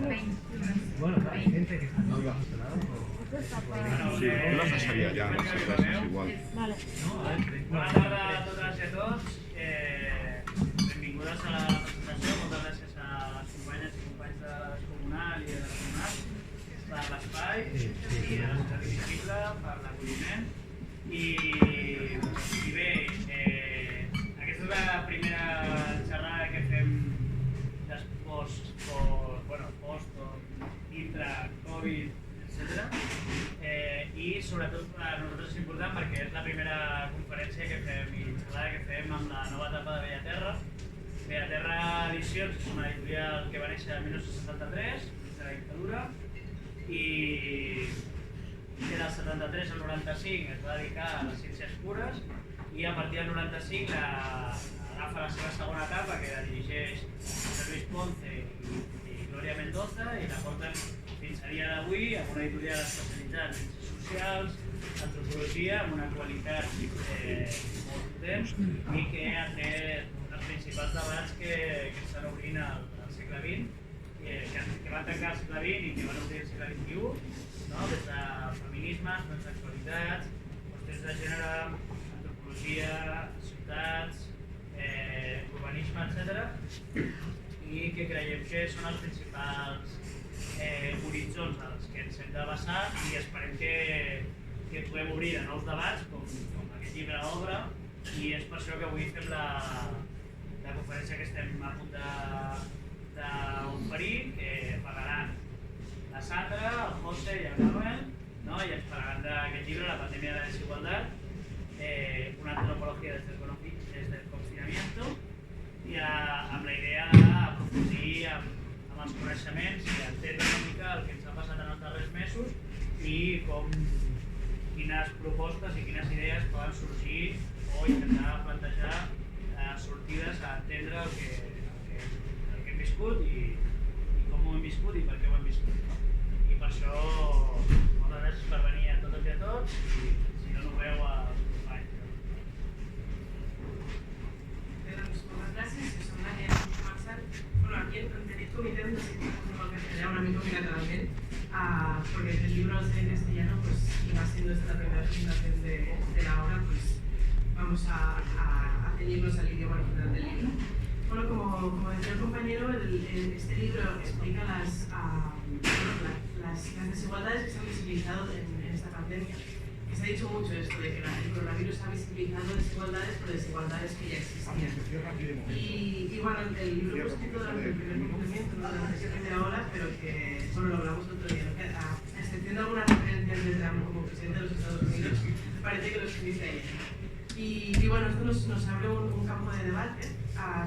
Bueno, hay gente que no lo ha gestionado. Sí, la façaria ja, no sé, és igual. Vale. Bona tarda a totes i a tots. Benvingudes a la presentació. Moltes gràcies a les companyes i companys de l'Escomunal i de la Comunal per l'espai i a la Societat Invisible per l'acolliment. I bé, aquesta és la primera xerrada que fem post o dintre Covid, etc. I sobretot per a nosaltres és important perquè és la primera conferència que fem i xerrada que fem amb la nova etapa de Bellaterra. Bellaterra Edicions és una editorial que va néixer el 1973, des de la dictadura, i del 73 al 95 es va dedicar a les ciències pures i a partir del 95 agafa la seva segona etapa, que la dirigeix José Luis Ponce i Gloria Mendoza, i la porten fins a dia d'avui amb una editorial especialitzada en ciències socials, antropologia, amb una qualitat molt potent i que ha tret els principals debats que estan obrint al segle XX, que van tancar el segle XX i que van obrir el segle XXI, no? Des de feminismes, transsexualitats, qüestions de gènere, antropologia, ciutats, urbanisme, etc. I que creiem que són els principals horitzons als que ens hem de basar i esperem que puguem obrir de nous debats com aquest llibre d'obra, i és per això que avui fem la conferència que estem a punt d'oferir, que parlaran la Sandra, el José i el Manuel, no? I ens parlaran d'aquest llibre, La pandemia de la desigualdad, una antropología desde el confinamiento, i amb la idea d'aprofundir amb els coneixements i entendre una mica el que ens ha passat en els darrers mesos i quines propostes i quines idees poden sorgir o intentar plantejar sortides a entendre el que hem viscut i com ho hem viscut i per què ho hem viscut. I per això, moltes gràcies per venir a totes i a tots, i si no ho veu als companys. Moltes gràcies, jo som l'Ània Marçal. Aquí en Petit Comité no sé cómo castellano una misma obligatoriamente, porque el libro al ser en castellano, pues, y va siendo esta la primera presentación de la obra, pues vamos a ceñirnos al idioma original del libro. Bueno, como decía el compañero, este libro explica las desigualdades que se han visibilizado en esta pandemia. Se ha dicho mucho esto de que el coronavirus ha visibilizado desigualdades, pero desigualdades que ya existían. Y bueno, el libro fue escrito durante el primer confinamiento, no durante la primera ola, pero que, bueno, lo hablamos el otro día, ¿no? Que a excepción de algunas referencias de Trump como presidente de los Estados Unidos, parece que lo escribiste ahí. Y bueno, esto nos abre un campo de debate,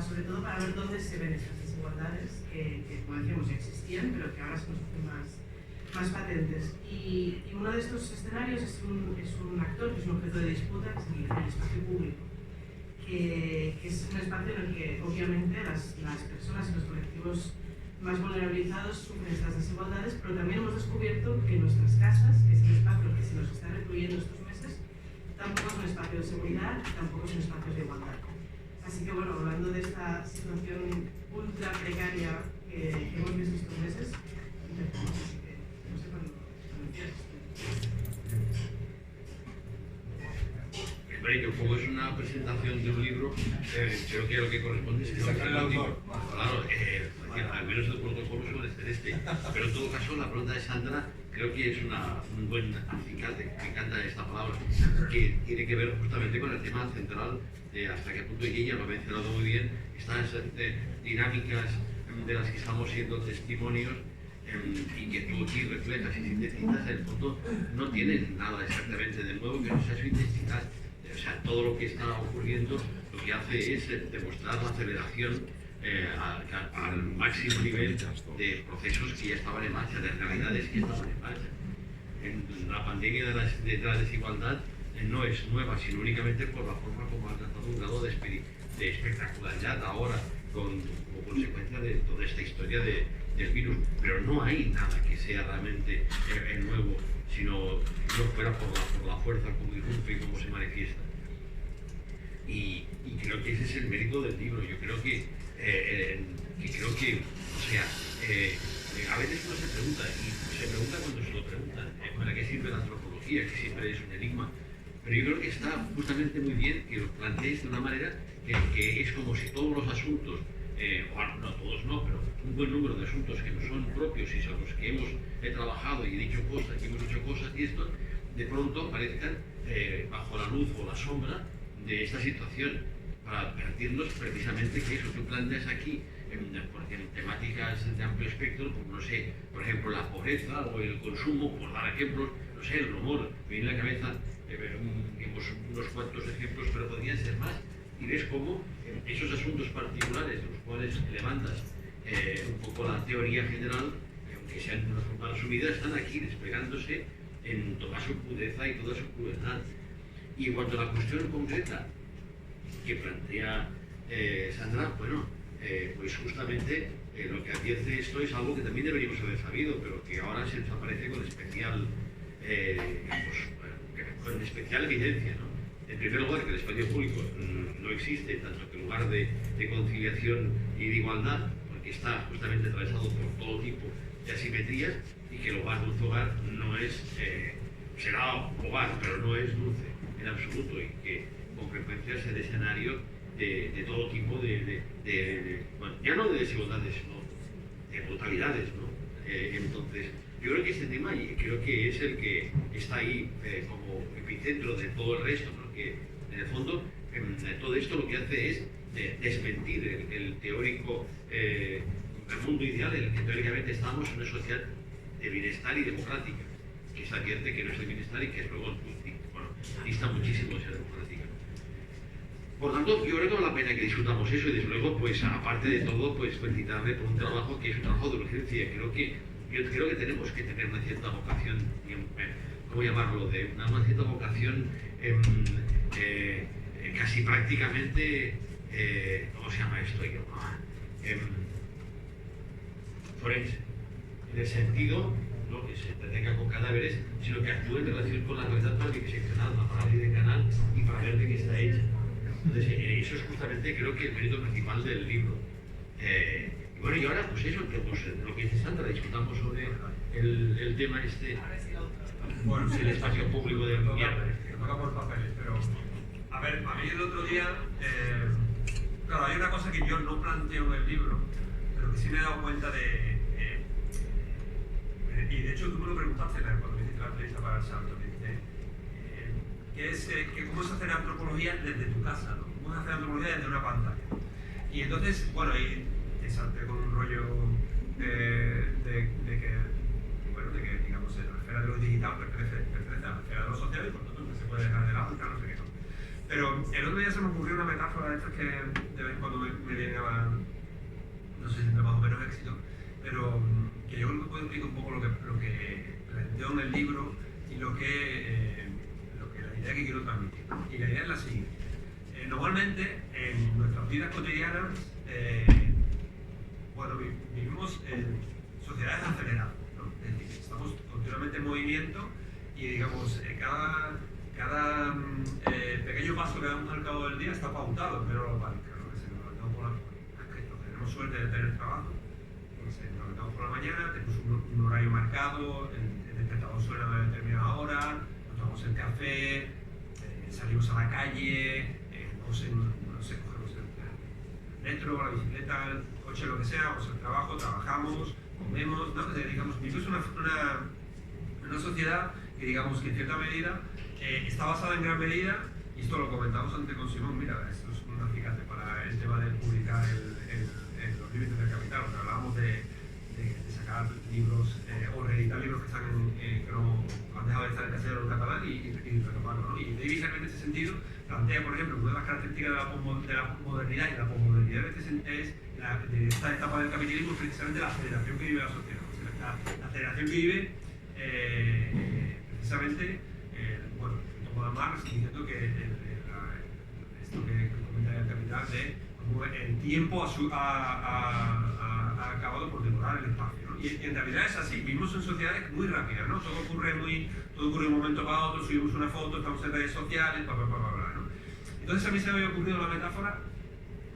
sobre todo para ver dónde se ven esas desigualdades que como decíamos, existían, pero que ahora se nos hacen más patentes. Y uno de estos escenarios es un actor, que es un objeto de disputa, que es el espacio público, que es un espacio en el que obviamente las personas y los colectivos más vulnerabilizados sufren estas desigualdades, pero también hemos descubierto que nuestras casas, que es el espacio que se nos está recluyendo estos meses, tampoco es un espacio de seguridad, tampoco es un espacio de igualdad. Así que bueno, hablando de esta situación ultra precaria que hemos visto estos meses, intentamos así que no sé cuándo empiezas. Hombre, que un poco es una presentación de un libro, creo que lo que corresponde es que el libro. Claro, al menos el protocolo suele ser este. Pero en todo caso, la pregunta de Sandra creo que es un buen acicate, me encanta esta palabra, que tiene que ver justamente con el tema central de hasta qué punto, y ella lo ha mencionado muy bien, estas dinámicas de las que estamos siendo testimonios y que tú aquí reflejas y sintetizas, en el fondo no tienen nada exactamente de nuevo que no sea su intensidad. O sea, todo lo que está ocurriendo lo que hace es demostrar la aceleración al máximo nivel de procesos que ya estaban en marcha, de realidades que estaban en marcha. La pandemia de la desigualdad no es nueva, sino únicamente por la forma como ha alcanzado un grado de espectacularidad ahora, como consecuencia de toda esta historia del virus. Pero no hay nada que sea realmente nuevo, sino no fuera por la fuerza como irrumpe y cómo se manifiesta. Y creo que ese es el mérito del libro. Yo creo que, o sea, a veces uno se pregunta, y se pregunta cuando se lo preguntan, ¿para qué sirve la antropología? Que siempre es un enigma. Pero yo creo que está justamente muy bien que lo planteéis de una manera que es como si todos los asuntos, o no todos no, pero un buen número de asuntos que no son propios y sobre los que hemos trabajado y dicho cosas, y hemos hecho cosas y esto, de pronto aparezcan bajo la luz o la sombra de esta situación, para advertirnos precisamente que eso que planteas aquí, porque en temáticas de amplio espectro, como no sé, por ejemplo, la pobreza o el consumo, por dar ejemplos, no sé, el rumor, me viene a la cabeza unos cuantos ejemplos, pero podrían ser más, y ves cómo esos asuntos particulares de los cuales levantas un poco la teoría general, aunque sean una forma resumida, están aquí desplegándose en toda su crudeza y toda su crueldad. Y en cuanto a la cuestión concreta que plantea Sandra, bueno, pues justamente lo que advierte esto es algo que también deberíamos haber sabido, pero que ahora se nos aparece con especial evidencia, ¿no? En primer lugar, que el espacio público no existe, tanto que lugar de conciliación y de igualdad, porque está justamente atravesado por todo tipo de asimetrías, y que el hogar, dulce hogar, no es, será hogar, pero no es dulce en absoluto, y que con frecuencia es el escenario de todo tipo bueno, ya no de desigualdades, sino de brutalidades, ¿no? Entonces, yo creo que este tema creo que es el que está ahí como epicentro de todo el resto, porque en el fondo todo esto lo que hace es desmentir el teórico, el mundo ideal en el que teóricamente estamos en una sociedad de bienestar y democrática, que se advierte que no es el bienestar y que es luego, bueno, dista muchísimo de ser democrática. Por tanto, yo creo que vale la pena que discutamos eso, y desde luego, pues aparte de todo, pues felicitarle por un trabajo que es un trabajo de urgencia. Yo creo que tenemos que tener una cierta vocación, ¿cómo llamarlo? De una cierta vocación casi prácticamente, ¿cómo se llama esto? Forense. En el sentido, no que se entretenga con cadáveres, sino que actúe en relación con la realidad para diseccionarla, para abrir el canal y para ver de qué está hecha. Entonces, eso es justamente, creo que el mérito principal del libro. Y bueno, y ahora, pues eso, lo que dice Sandra, discutamos sobre el tema este, Bueno, el espacio público de invierno. Me toca por papeles, pero a ver, a mí el otro día, claro, hay una cosa que yo no planteo en el libro, pero que sí me he dado cuenta y de hecho tú me lo preguntaste cuando me hiciste la entrevista para el salto, ¿cómo es hacer antropología desde tu casa, ¿no? ¿Cómo es hacer antropología desde una pantalla? Y entonces, bueno, ahí te salté con un rollo de que, digamos, la esfera de lo digital pertenece a la esfera de lo social y por tanto no se puede dejar de lado, no sé qué. Pero el otro día se me ocurrió una metáfora de estas que de vez en cuando me viene a, no sé si tendrá más o menos éxito, pero que yo creo que puede explicar un poco lo que planteo en el libro y la idea que quiero transmitir. Y la idea es la siguiente. Normalmente, en nuestras vidas cotidianas, vivimos en sociedades aceleradas, ¿no? Es decir, estamos continuamente en movimiento y, digamos, cada pequeño paso que damos al cabo del día está pautado, pero lo marca, ¿no? Que se nos levantamos por tenemos suerte de tener trabajo, pues nos levantamos por la mañana, tenemos un horario marcado, el despertador suena a determinada hora, nos tomamos el café, salimos a la calle, cogemos el metro, la bicicleta, el coche, lo que sea, vamos al trabajo, trabajamos, comemos, ¿no? Digamos, vivimos una sociedad que, digamos, que en cierta medida está basada en gran medida, y esto lo comentamos antes con Simón, mira, esto es un acicate para el tema de publicar los límites del capital, porque hablábamos de sacar libros o reeditar libros que están que no han dejado de estar en castellano o en catalán y retomarlo, ¿no? Y Davis en este sentido plantea, por ejemplo, una de las características de la modernidad y la posmodernidad de esta etapa del capitalismo es precisamente la aceleración que vive la sociedad. La aceleración que vive precisamente, toma Marx diciendo que esto que comenta el capital de cómo el tiempo ha acabado por devorar el espacio, ¿no? Y en realidad es así, vivimos en sociedades muy rápidas, ¿no? Todo ocurre de un momento para otro, subimos una foto, estamos en redes sociales, bla, ¿no? Entonces a mí se me había ocurrido la metáfora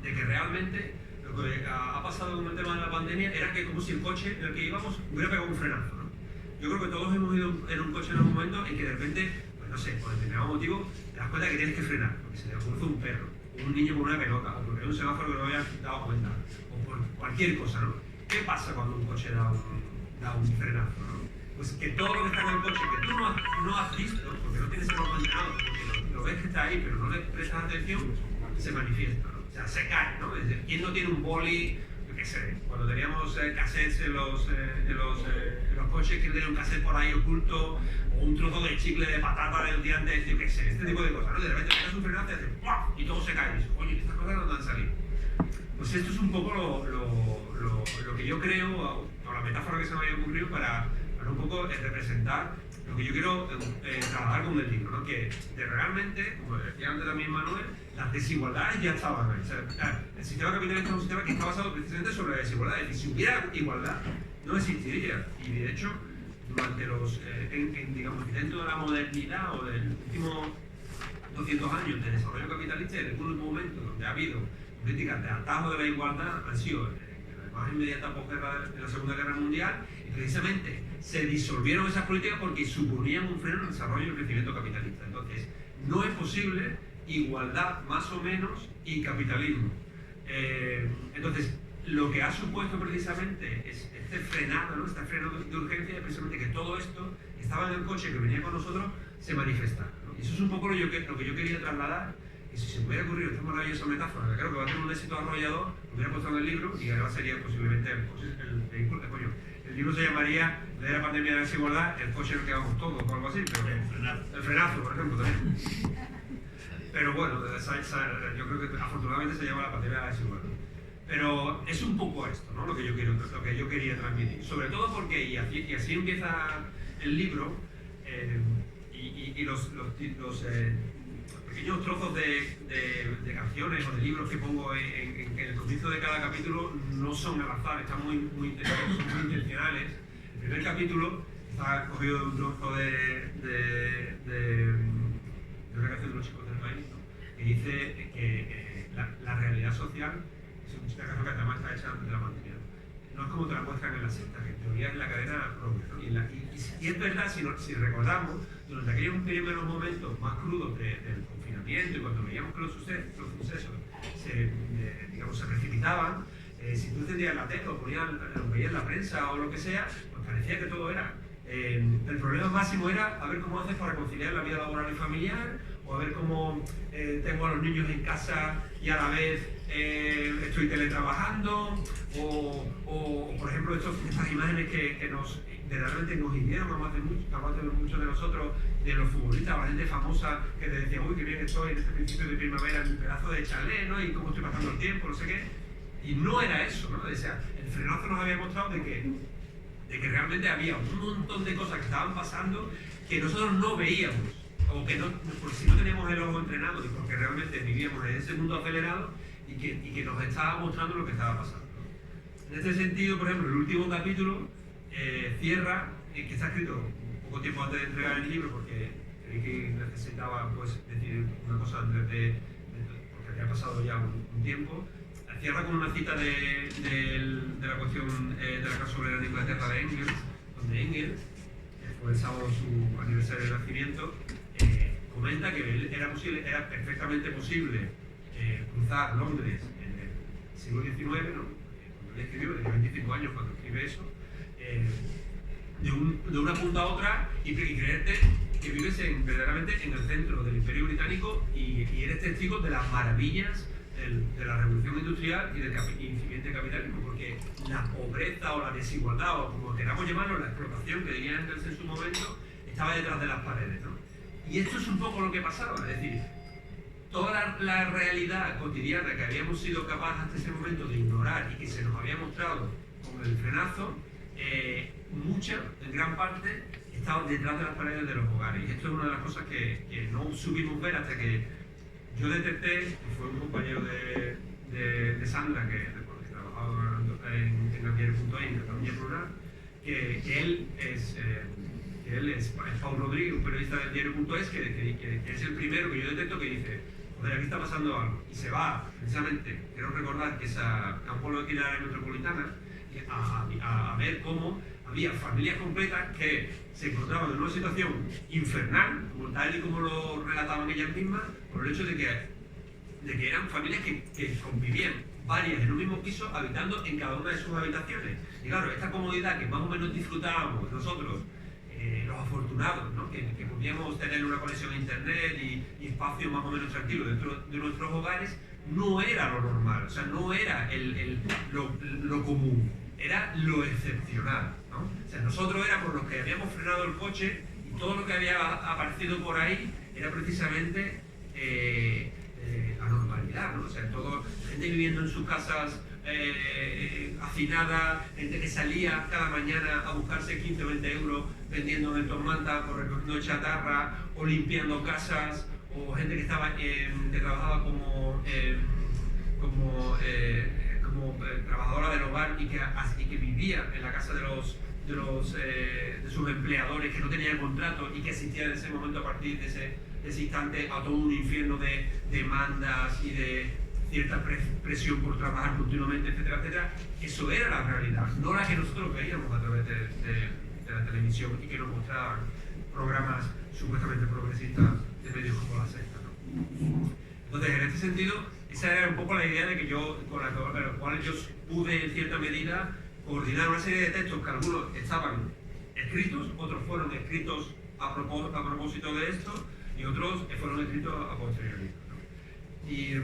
de que realmente lo lo que ha pasado con el tema de la pandemia era que como si el coche en el que íbamos hubiera pegado un frenazo, ¿no? Yo creo que todos hemos ido en un coche en algún momento en que de repente, pues no sé, por determinado motivo, te das cuenta que tienes que frenar, porque se te cruza un perro, o un niño con una pelota, o porque hay un semáforo que no habías dado cuenta, o por cualquier cosa, ¿no? ¿Qué pasa cuando un coche da un frenazo, ¿no? Pues que todo lo que está en el coche, que tú no has visto, porque no tienes el ojo entrenado, porque lo ves que está ahí, pero no le prestas atención, se manifiesta, ¿no? O sea, se cae, ¿no? Es decir, ¿quién no tiene un boli? Yo qué sé, cuando teníamos cassettes en los coches, ¿quién tenía un cassette por ahí oculto? O un trozo de chicle de patata del día antes, yo qué sé, este tipo de cosas, ¿no? De repente te das un frenazo y haces ¡pum! Y todo se cae. Y dices, oye, estas cosas no han salido. Pues esto es un poco lo que yo creo, o la metáfora que se me había ocurrido para un poco representar lo que yo quiero trabajar con el libro, ¿no? Que realmente, como decía antes también Manuel, las desigualdades ya estaban ahí. O sea, el sistema capitalista es un sistema que está basado precisamente sobre la desigualdad. Es decir, si hubiera igualdad, no existiría. Y de hecho, durante digamos, dentro de la modernidad o del último 200 años de desarrollo capitalista, en algún momento donde ha habido políticas de atajo de la igualdad, han sido en la más inmediata posguerra de la Segunda Guerra Mundial, y precisamente se disolvieron esas políticas porque suponían un freno en el desarrollo y el crecimiento capitalista. Entonces, no es posible igualdad más o menos y capitalismo. Entonces, lo que ha supuesto precisamente es este frenado, ¿no? Este freno de urgencia, es precisamente que todo esto que estaba en el coche que venía con nosotros se manifestara, ¿no? Y eso es un poco lo que yo quería trasladar. Y si se me hubiera ocurrido esta maravillosa metáfora, que creo que va a tener un éxito arrollador, lo hubiera puesto en el libro y ahora sería posiblemente el libro se llamaría de la pandemia de la desigualdad, el coche en el que vamos todos o algo así, pero el frenazo, por ejemplo, también. Pero bueno, yo creo que afortunadamente se llama la pandemia de la desigualdad. Pero es un poco esto, ¿no? Lo que yo quería transmitir. Sobre todo porque, y así empieza el libro, y los pequeños trozos de canciones o de libros que pongo en el comienzo de cada capítulo no son al azar, están muy intencionales. El primer capítulo está cogido de un trozo de una canción de los chicos del país, ¿no? Que dice que la realidad social es una canción que además está hecha antes de la pandemia. No es como te la muestran en la secta, que en teoría es la cadena propia, ¿no? Y es verdad, si recordamos, durante aquellos primeros momentos más crudos del confinamiento y cuando veíamos que los sucesos se precipitaban, si tú encendías la tele o lo veías en la prensa o lo que sea, pues parecía que todo era. El problema máximo era a ver cómo haces para conciliar la vida laboral y familiar, o a ver cómo tengo a los niños en casa y a la vez estoy teletrabajando, o por ejemplo estas imágenes que realmente nos hirieron a más de muchos de nosotros, de los futbolistas, la gente famosa que te decía, uy, qué bien estoy en este principio de primavera en un pedazo de chalet, ¿no? Y cómo estoy pasando el tiempo, no sé qué. Y no era eso, ¿no? O sea, el frenazo nos había mostrado de que realmente había un montón de cosas que estaban pasando que nosotros no veíamos, o que no, porque si no teníamos el ojo entrenado y porque realmente vivíamos en ese mundo acelerado y que nos estaba mostrando lo que estaba pasando. En este sentido, por ejemplo, el último capítulo cierra, que está escrito un poco tiempo antes de entregar el libro, porque creí que necesitaba pues, decir una cosa antes porque había pasado ya un tiempo. Cierra con una cita de la cuestión de la Casa Obrera de Inglaterra de Engels, donde Engels, que fue el sábado su aniversario de nacimiento, comenta que era perfectamente posible cruzar Londres en el siglo XIX, ¿no? Cuando él escribió, tenía 25 años cuando escribe eso, de una punta a otra y creerte que vives verdaderamente en el centro del Imperio Británico y eres testigo de las maravillas de la revolución industrial y del incipiente capitalismo, porque la pobreza o la desigualdad, o como queramos llamarlo, la explotación que tenía Engels en su momento, estaba detrás de las paredes, ¿no? Y esto es un poco lo que pasaba, es decir, toda la realidad cotidiana que habíamos sido capaces hasta ese momento de ignorar y que se nos había mostrado con el frenazo, mucha, en gran parte, estaba detrás de las paredes de los hogares. Y esto es una de las cosas que no supimos ver hasta que yo detecté, y fue un compañero de Sandra, que trabajaba en Alquiler.es, en Cataluña Plural, que él es Pau Rodríguez, un periodista de Diario.es, que es el primero que yo detecto que dice, joder, aquí está pasando algo, y se va, precisamente, quiero recordar que es a un pueblo de aquí de la área metropolitana, a ver cómo había familias completas que se encontraban en una situación infernal, como tal y como lo relataban ellas mismas, por el hecho de que eran familias que convivían varias en un mismo piso, habitando en cada una de sus habitaciones. Y claro, esta comodidad que más o menos disfrutábamos nosotros, los afortunados, ¿no? que podíamos tener una conexión a internet y espacio más o menos tranquilo dentro de nuestros hogares, no era lo normal, o sea, no era lo común, era lo excepcional, ¿no? O sea, nosotros éramos los que habíamos frenado el coche y todo lo que había aparecido por ahí era precisamente la normalidad, ¿no? O sea, gente viviendo en sus casas hacinada, gente que salía cada mañana a buscarse 15 o 20 euros vendiendo en Tormenta o recogiendo chatarra o limpiando casas, o gente que trabajaba como trabajadora del hogar y que vivía en la casa de sus empleadores, que no tenían contrato y que asistían en ese momento, a partir de ese instante, a todo un infierno de demandas y de cierta presión por trabajar continuamente, etcétera, etcétera. Eso era la realidad, no la que nosotros veíamos a través de la televisión y que nos mostraban programas supuestamente progresistas de medios como La Sexta, ¿no? Entonces, en este sentido, esa era un poco la idea con la cual yo pude, en cierta medida, coordinar una serie de textos que algunos estaban escritos, otros fueron escritos a propósito de esto y otros fueron escritos a posteriori, ¿no? Y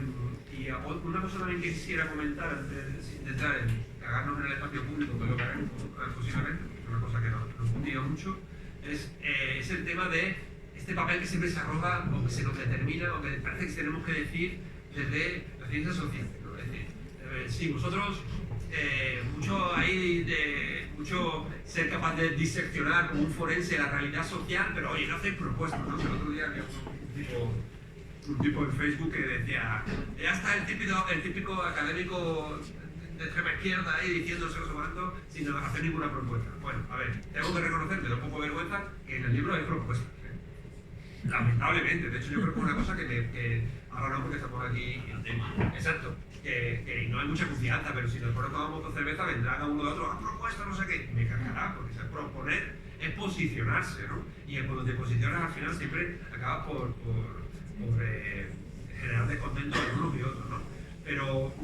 una cosa también que quisiera comentar antes de entrar en cagarnos en el espacio público, que es lo que haremos posiblemente, es una cosa que nos motiva mucho, es el tema de este papel que siempre se arroga o que se nos determina o que parece que tenemos que decir desde la ciencia social, ¿no? Es decir, sí, vosotros mucho ser capaz de diseccionar como un forense la realidad social, pero oye, no hacéis propuestas, ¿no? El otro día había un tipo en Facebook que decía, ya está el típico académico de extrema izquierda ahí diciéndose no sé cuánto sin hacer ninguna propuesta. Bueno, a ver, tengo que reconocer, me da un poco de vergüenza, que en el libro hay propuestas. Lamentablemente, de hecho yo creo que es una cosa que ahora no, porque estamos aquí. Exacto, que no hay mucha confianza, pero si nos tomamos dos cervezas vendrán a uno de otro, propuesta, no sé qué, me cargará, porque proponer es posicionarse, ¿no? Y cuando te posicionas al final siempre acabas por generar descontento de unos y otros, ¿no? Pero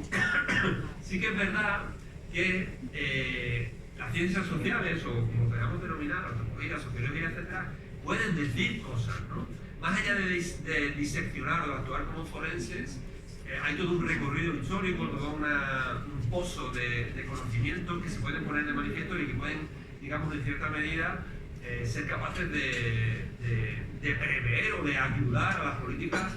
sí que es verdad que las ciencias sociales, o como queramos denominar, antropología, sociología, etcétera, pueden decir cosas, ¿no? Más allá de diseccionar o de actuar como forenses, hay todo un recorrido histórico, todo un pozo de conocimientos que se pueden poner de manifiesto y que pueden, digamos, en cierta medida, ser capaces de prever o de ayudar a las políticas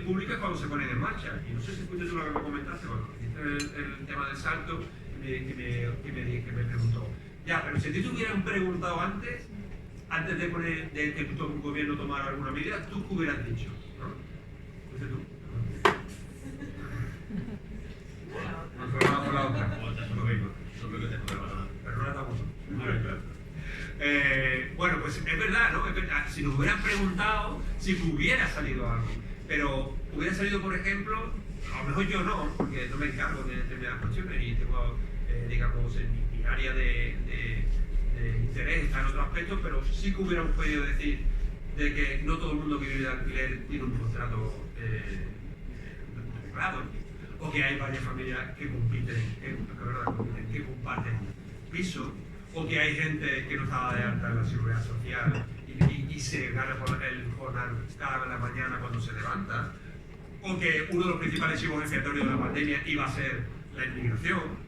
públicas cuando se ponen en marcha. Y no sé si fuiste tú lo que me comentaste, cuando hiciste el tema del salto, que me preguntó, ya, pero si a ti te hubieran preguntado antes de que un gobierno tomara alguna medida, ¿tú qué hubieras dicho? ¿No? ¿Fuiste tú? Por la otra. Pero no la estamos. Bueno, pues es verdad, ¿no? Es verdad. Si nos hubieran preguntado si hubiera salido algo, pero hubiera salido, por ejemplo, a lo mejor yo no, porque no me encargo de determinadas cuestiones y tengo, digamos, en mi área de interés está en otro aspecto, pero sí que hubiéramos podido decir de que no todo el mundo que vive de alquiler tiene un contrato regulado, o que hay varias familias que que comparten piso, o que hay gente que no estaba de alta en la seguridad social y se gana por el jornal cada vez la mañana cuando se levanta, o que uno de los principales chivos expiatorios de la pandemia iba a ser la inmigración,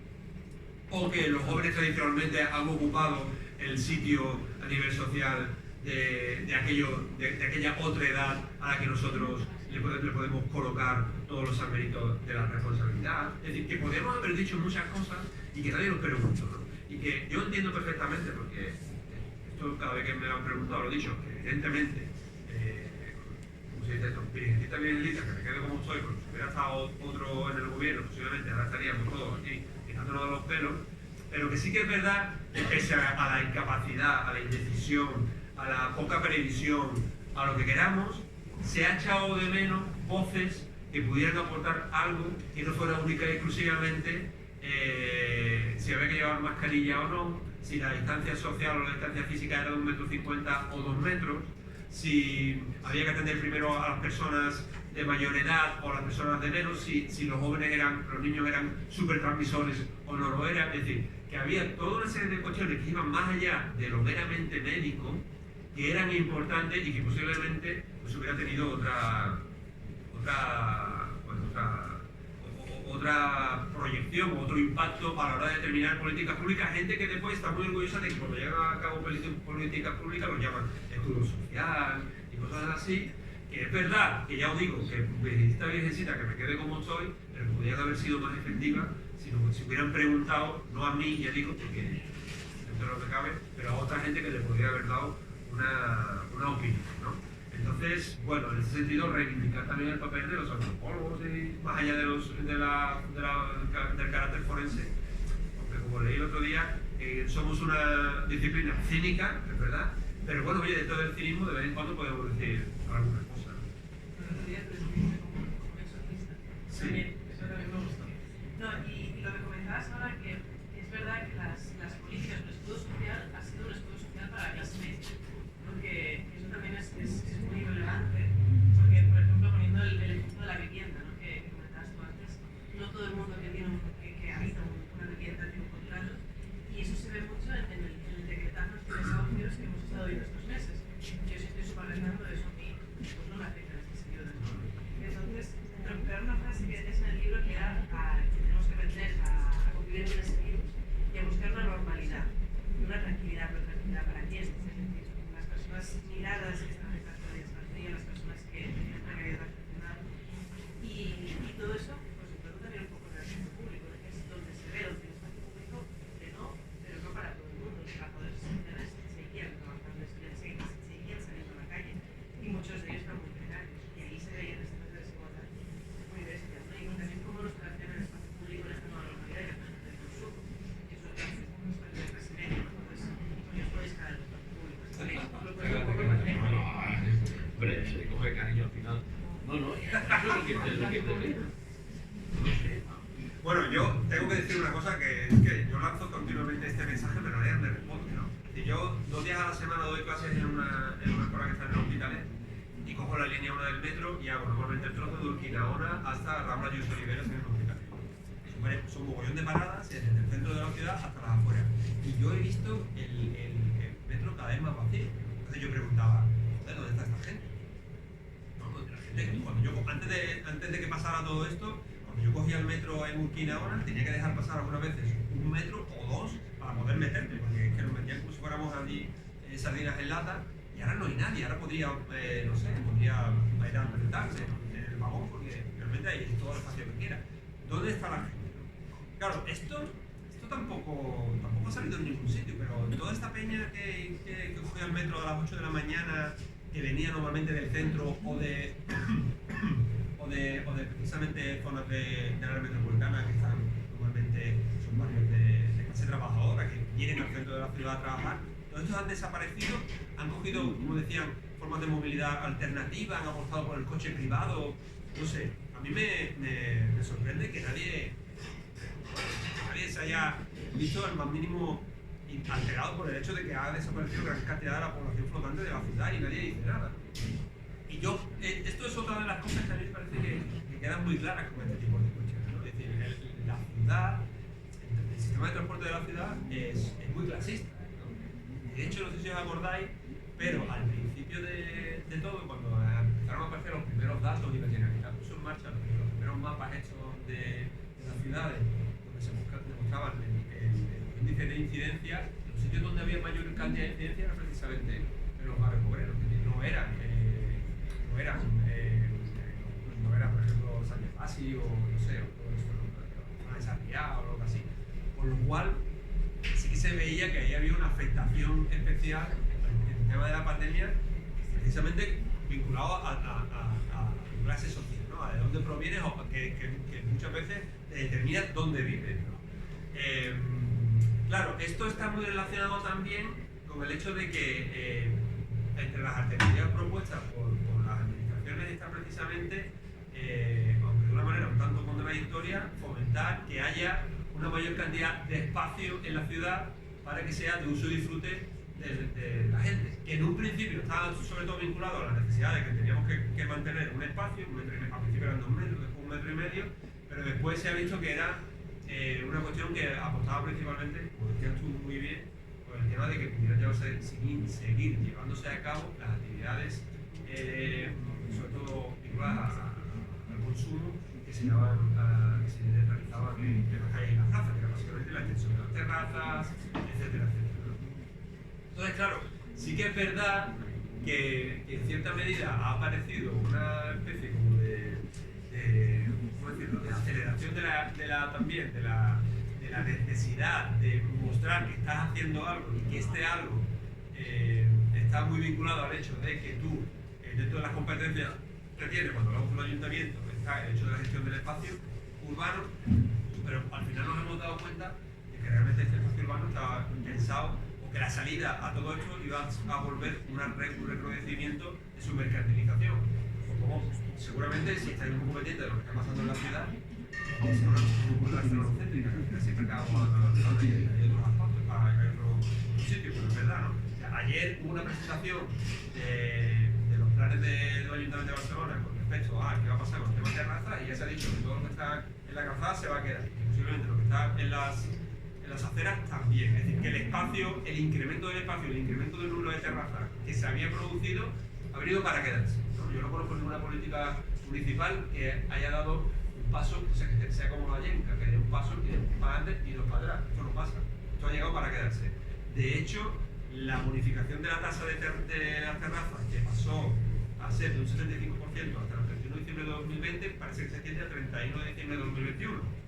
o que los jóvenes tradicionalmente han ocupado el sitio a nivel social de aquella otra edad a la que nosotros le podemos colocar todos los méritos de la responsabilidad. Es decir, que podemos haber dicho muchas cosas y que nadie nos preguntó, ¿no? Y que yo entiendo perfectamente, porque esto cada vez que me lo han preguntado lo he dicho, que evidentemente, como se dice esto, virgencita virgencita, que me quede como estoy, porque si hubiera estado otro en el gobierno, posiblemente ahora estaríamos todos aquí tirándonos de los pelos, pero que sí que es verdad que pese a la incapacidad, a la indecisión, a la poca previsión, a lo que queramos, se ha echado de menos voces que pudieran aportar algo y no fuera única y exclusivamente si había que llevar mascarilla o no, si la distancia social o la distancia física era de 1,50 m o 2 metros, si había que atender primero a las personas de mayor edad o a las personas de menos, si los niños eran supertransmisores o no lo eran. Es decir, que había toda una serie de cuestiones que iban más allá de lo meramente médico, que eran importantes y que posiblemente pues, hubiera tenido otra proyección, otro impacto a la hora de determinar políticas públicas. Gente que después está muy orgullosa de que cuando llegan a cabo políticas públicas los llaman escudo social y cosas así, que es verdad, que ya os digo, que esta virgencita que me quede como estoy, pero podrían haber sido más efectivas si hubieran preguntado, no a mí, ya digo, porque dentro de lo que cabe, pero a otra gente que le podría haber dado una opinión, ¿no? Entonces, bueno, en ese sentido, reivindicar también el papel de los antropólogos y más allá del carácter forense, porque como leí el otro día, somos una disciplina cínica, es verdad, pero bueno, oye, dentro del cinismo de vez en cuando podemos decir alguna cosa. El otro día te describiste como exorcista. Sí. También, eso también me gustó. No, y lo que comentabas ahora, que es verdad que las políticas, el escudo social ha sido un escudo social para la clase media, porque eso también es muy relevante, porque, por ejemplo, poniendo el ejemplo de la vivienda, ¿no? que comentabas tú antes, no todo el mundo que habita una vivienda tiene un contrato, y eso se ve mucho en el decretar los desahucios que hemos estado viendo estos meses. Yo sí estoy supervisando eso, a mí pues no me afecta en este sentido. Entonces, recuperar una frase que es en el libro que era que tenemos que aprender a convivir con ese virus y a buscar una normalidad, una tranquilidad, pero tranquilidad para quién, es decir, las personas miradas que están en casa de estancia, las personas que tienen precariedad profesional y todo eso, pues sobre todo también un poco en el espacio público, que es donde se ve, donde el espacio público pero no para todo el mundo. Los trabajadores esenciales seguían trabajando, seguían saliendo a la calle y muchos de ellos eran muy precarios y ahí se veían estas desigualdad muy bestias, ¿no? Y también cómo nos relaciona el espacio público en esta nueva normalidad y el consumo, que es lo que hace un espacio de clase media, ¿no? Pues os podéis caer en el espacio público. Hombre, se le coge cariño al final. No, eso es lo que te ve. No sé. Bueno, yo tengo que decir una cosa, que es que yo lanzo continuamente este mensaje, pero nadie me responde, ¿no? Y yo 2 días a la semana doy clases en una escuela que está en el Hospitalet y cojo la línea 1 del metro y hago normalmente el trozo de Urquinaona hasta Rambla Lluís Oliveras en el Hospitalet. Son un mogollón de paradas desde el centro de la ciudad hasta las afueras. Y yo he visto el metro cada vez más vacío. Entonces yo preguntaba, joder, ¿dónde está esta gente? No, la gente, antes de que pasara todo esto, cuando yo cogía el metro en Urquinaona, tenía que dejar pasar algunas veces 1 metro o 2 para poder meterme, porque es que nos metían como si fuéramos allí sardinas en lata, y ahora no hay nadie. Ahora podría, no sé, podría ir a presentarse en el vagón, porque realmente hay todo el espacio que quiera. ¿Dónde está la gente? Claro, esto tampoco ha salido en ningún sitio, pero toda esta peña que cogía el metro a las 8 de la mañana, que venía normalmente del centro o de precisamente zonas de la área metropolitana, que están normalmente, son barrios de clase trabajadora, que vienen al centro de la ciudad a trabajar, todos estos han desaparecido, han cogido, como decían, formas de movilidad alternativa, han apostado por el coche privado, no sé. A mí me sorprende que nadie se haya visto el más mínimo alterado por el hecho de que ha desaparecido gran cantidad de la población flotante de la ciudad y nadie dice nada. Y esto es otra de las cosas que a mí me parece que quedan muy claras con este tipo de cuestiones, ¿no? Es decir, la ciudad, el sistema de transporte de la ciudad es muy clasista, ¿no? De hecho, no sé si os acordáis, pero al principio de todo, cuando empezaron a aparecer los primeros datos y la Generalitat puso en marcha los primeros mapas hechos de las ciudades, donde se demostraban el índice de incidencia, los sitios donde había mayor cantidad de incidencia eran precisamente en los barrios obreros, no era, por ejemplo, San Gervasi o no sé, o de Sarriá o algo así. Por lo cual, sí que se veía que ahí había una afectación especial en el tema de la pandemia, precisamente vinculado a tu clase social, ¿no? A de dónde vienes o que muchas veces determina dónde vives, ¿no? Claro, esto está muy relacionado también con el hecho de que entre las alternativas propuestas por las administraciones está precisamente una manera un tanto contradictoria, fomentar que haya una mayor cantidad de espacio en la ciudad para que sea de uso y disfrute de la gente, que en un principio estaba sobre todo vinculado a la necesidad de que teníamos que mantener un espacio, al principio eran 2 metros, después 1,5 metros, pero después se ha visto que era una cuestión que apostaba principalmente, como decías tú muy bien, por el tema de que pudieran seguir llevándose a cabo las actividades, sobre todo vinculadas al consumo, que se realizaban en las calles y las plazas, que era básicamente la extensión de las terrazas, etcétera, etcétera. Entonces, claro, sí que es verdad que en cierta medida ha aparecido una especie como ¿cómo decirlo?, de aceleración también de la necesidad de mostrar que estás haciendo algo y que este algo está muy vinculado al hecho de que tú, dentro de las competencias que tienes cuando hablamos con el ayuntamiento, está el hecho de la gestión del espacio urbano, pero al final nos hemos dado cuenta de que realmente este espacio urbano estaba pensado, que la salida a todo esto iba a volver un recrudecimiento de su mercantilización. Como seguramente, si estáis un poco pendientes de lo que está pasando en la ciudad, es una cultura xenocéntrica, que siempre acabamos hablando de la ciudad, hay otros aspectos, hay otros sitios, pero es verdad, ¿no? O sea, ayer hubo una presentación de los planes del Ayuntamiento de Barcelona con respecto a qué va a pasar con el tema de terrazas, y ya se ha dicho que todo lo que está en la calzada se va a quedar, y posiblemente lo que está en las aceras también. Es decir, que el espacio, el incremento del espacio, el incremento del número de terrazas que se había producido ha venido para quedarse, ¿no? Yo no conozco ninguna política municipal que haya dado un paso, o sea, que sea como la Yenca, que dé un paso y dé para adelante y dos para atrás. Esto no pasa. Esto ha llegado para quedarse. De hecho, la bonificación de la tasa de las terrazas, que pasó a ser de un 75% hasta el 31 de diciembre de 2020, parece que se extiende al 31 de diciembre de 2021.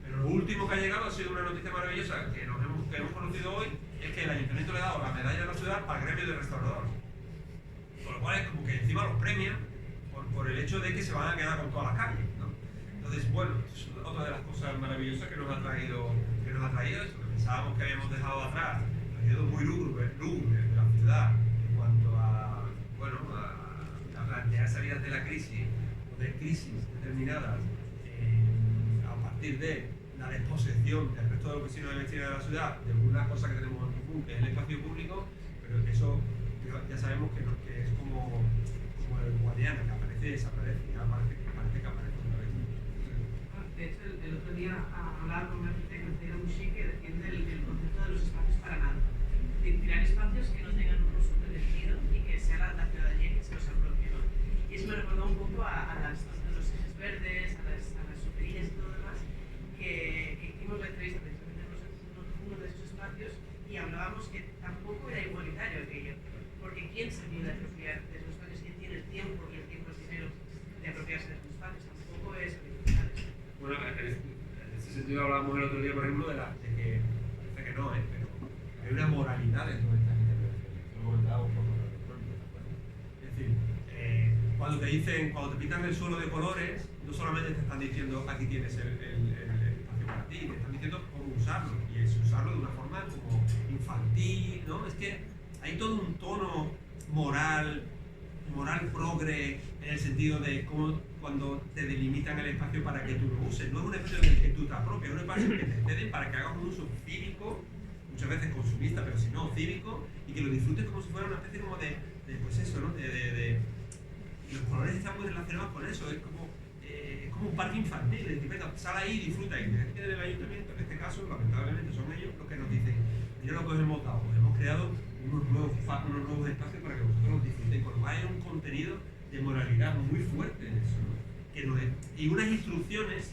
Pero lo último que ha llegado ha sido una noticia maravillosa que hemos conocido hoy, es que el ayuntamiento le ha dado la medalla de la ciudad al gremio de restauradores. Con lo cual es como que encima los premia por el hecho de que se van a quedar con todas las calles, ¿no? Entonces, bueno, es otra de las cosas maravillosas que nos ha traído esto, que pensábamos que habíamos dejado atrás, periodos muy lúgubres de la ciudad en cuanto a plantear salidas de la crisis o de crisis determinadas a partir de la desposesión del resto de los vecinos y vecinas de la ciudad de una cosa que tenemos en común, que es el espacio público, pero eso ya sabemos que es como el guardián, que aparece y desaparece, y parece que aparece otra vez. De hecho, el otro día hablaba con un arquitecto de Muxí que defiende el concepto de los espacios para nada. De crear espacios que no tengan un uso predefinido y que sea la ciudadanía que se los apropie, ¿no? Y eso me recordó un poco a los ejes verdes, a las superillas y todo lo demás, que hicimos la entrevista precisamente en uno de esos espacios y hablábamos que tampoco era igualitario aquello, porque ¿quién se viene a apropiar de esos espacios? ¿Quién tiene el tiempo y el dinero de apropiarse de esos espacios? Tampoco es igualitario. Bueno, en ese sentido hablábamos el otro día, por ejemplo, de que parece que no, pero hay una moralidad dentro de estas intervenciones. Lo he comentado un poco en el electrónico, ¿de acuerdo? Es decir, cuando te pintan el suelo de colores, no solamente te están diciendo aquí tienes el espacio para ti, te están diciendo cómo usarlo, y es usarlo de una forma como infantil, ¿no? Es que hay todo un tono moral progre, en el sentido de cómo cuando te delimitan el espacio para que tú lo uses. No es un espacio en el que tú te apropias, es un espacio que te ceden para que hagas un uso cívico, muchas veces consumista, pero si no, cívico, y que lo disfrutes como si fuera una especie como de pues eso, ¿no? Y los colores están muy relacionados con eso, es como un parque infantil, es decir, venga, sal ahí y disfruta, y la gente del ayuntamiento, en este caso, lamentablemente son ellos los que nos dicen, mira lo que os hemos dado, os hemos creado unos nuevos espacios para que vosotros los disfrutéis, con lo cual hay un contenido de moralidad muy fuerte en eso, ¿no? Y unas instrucciones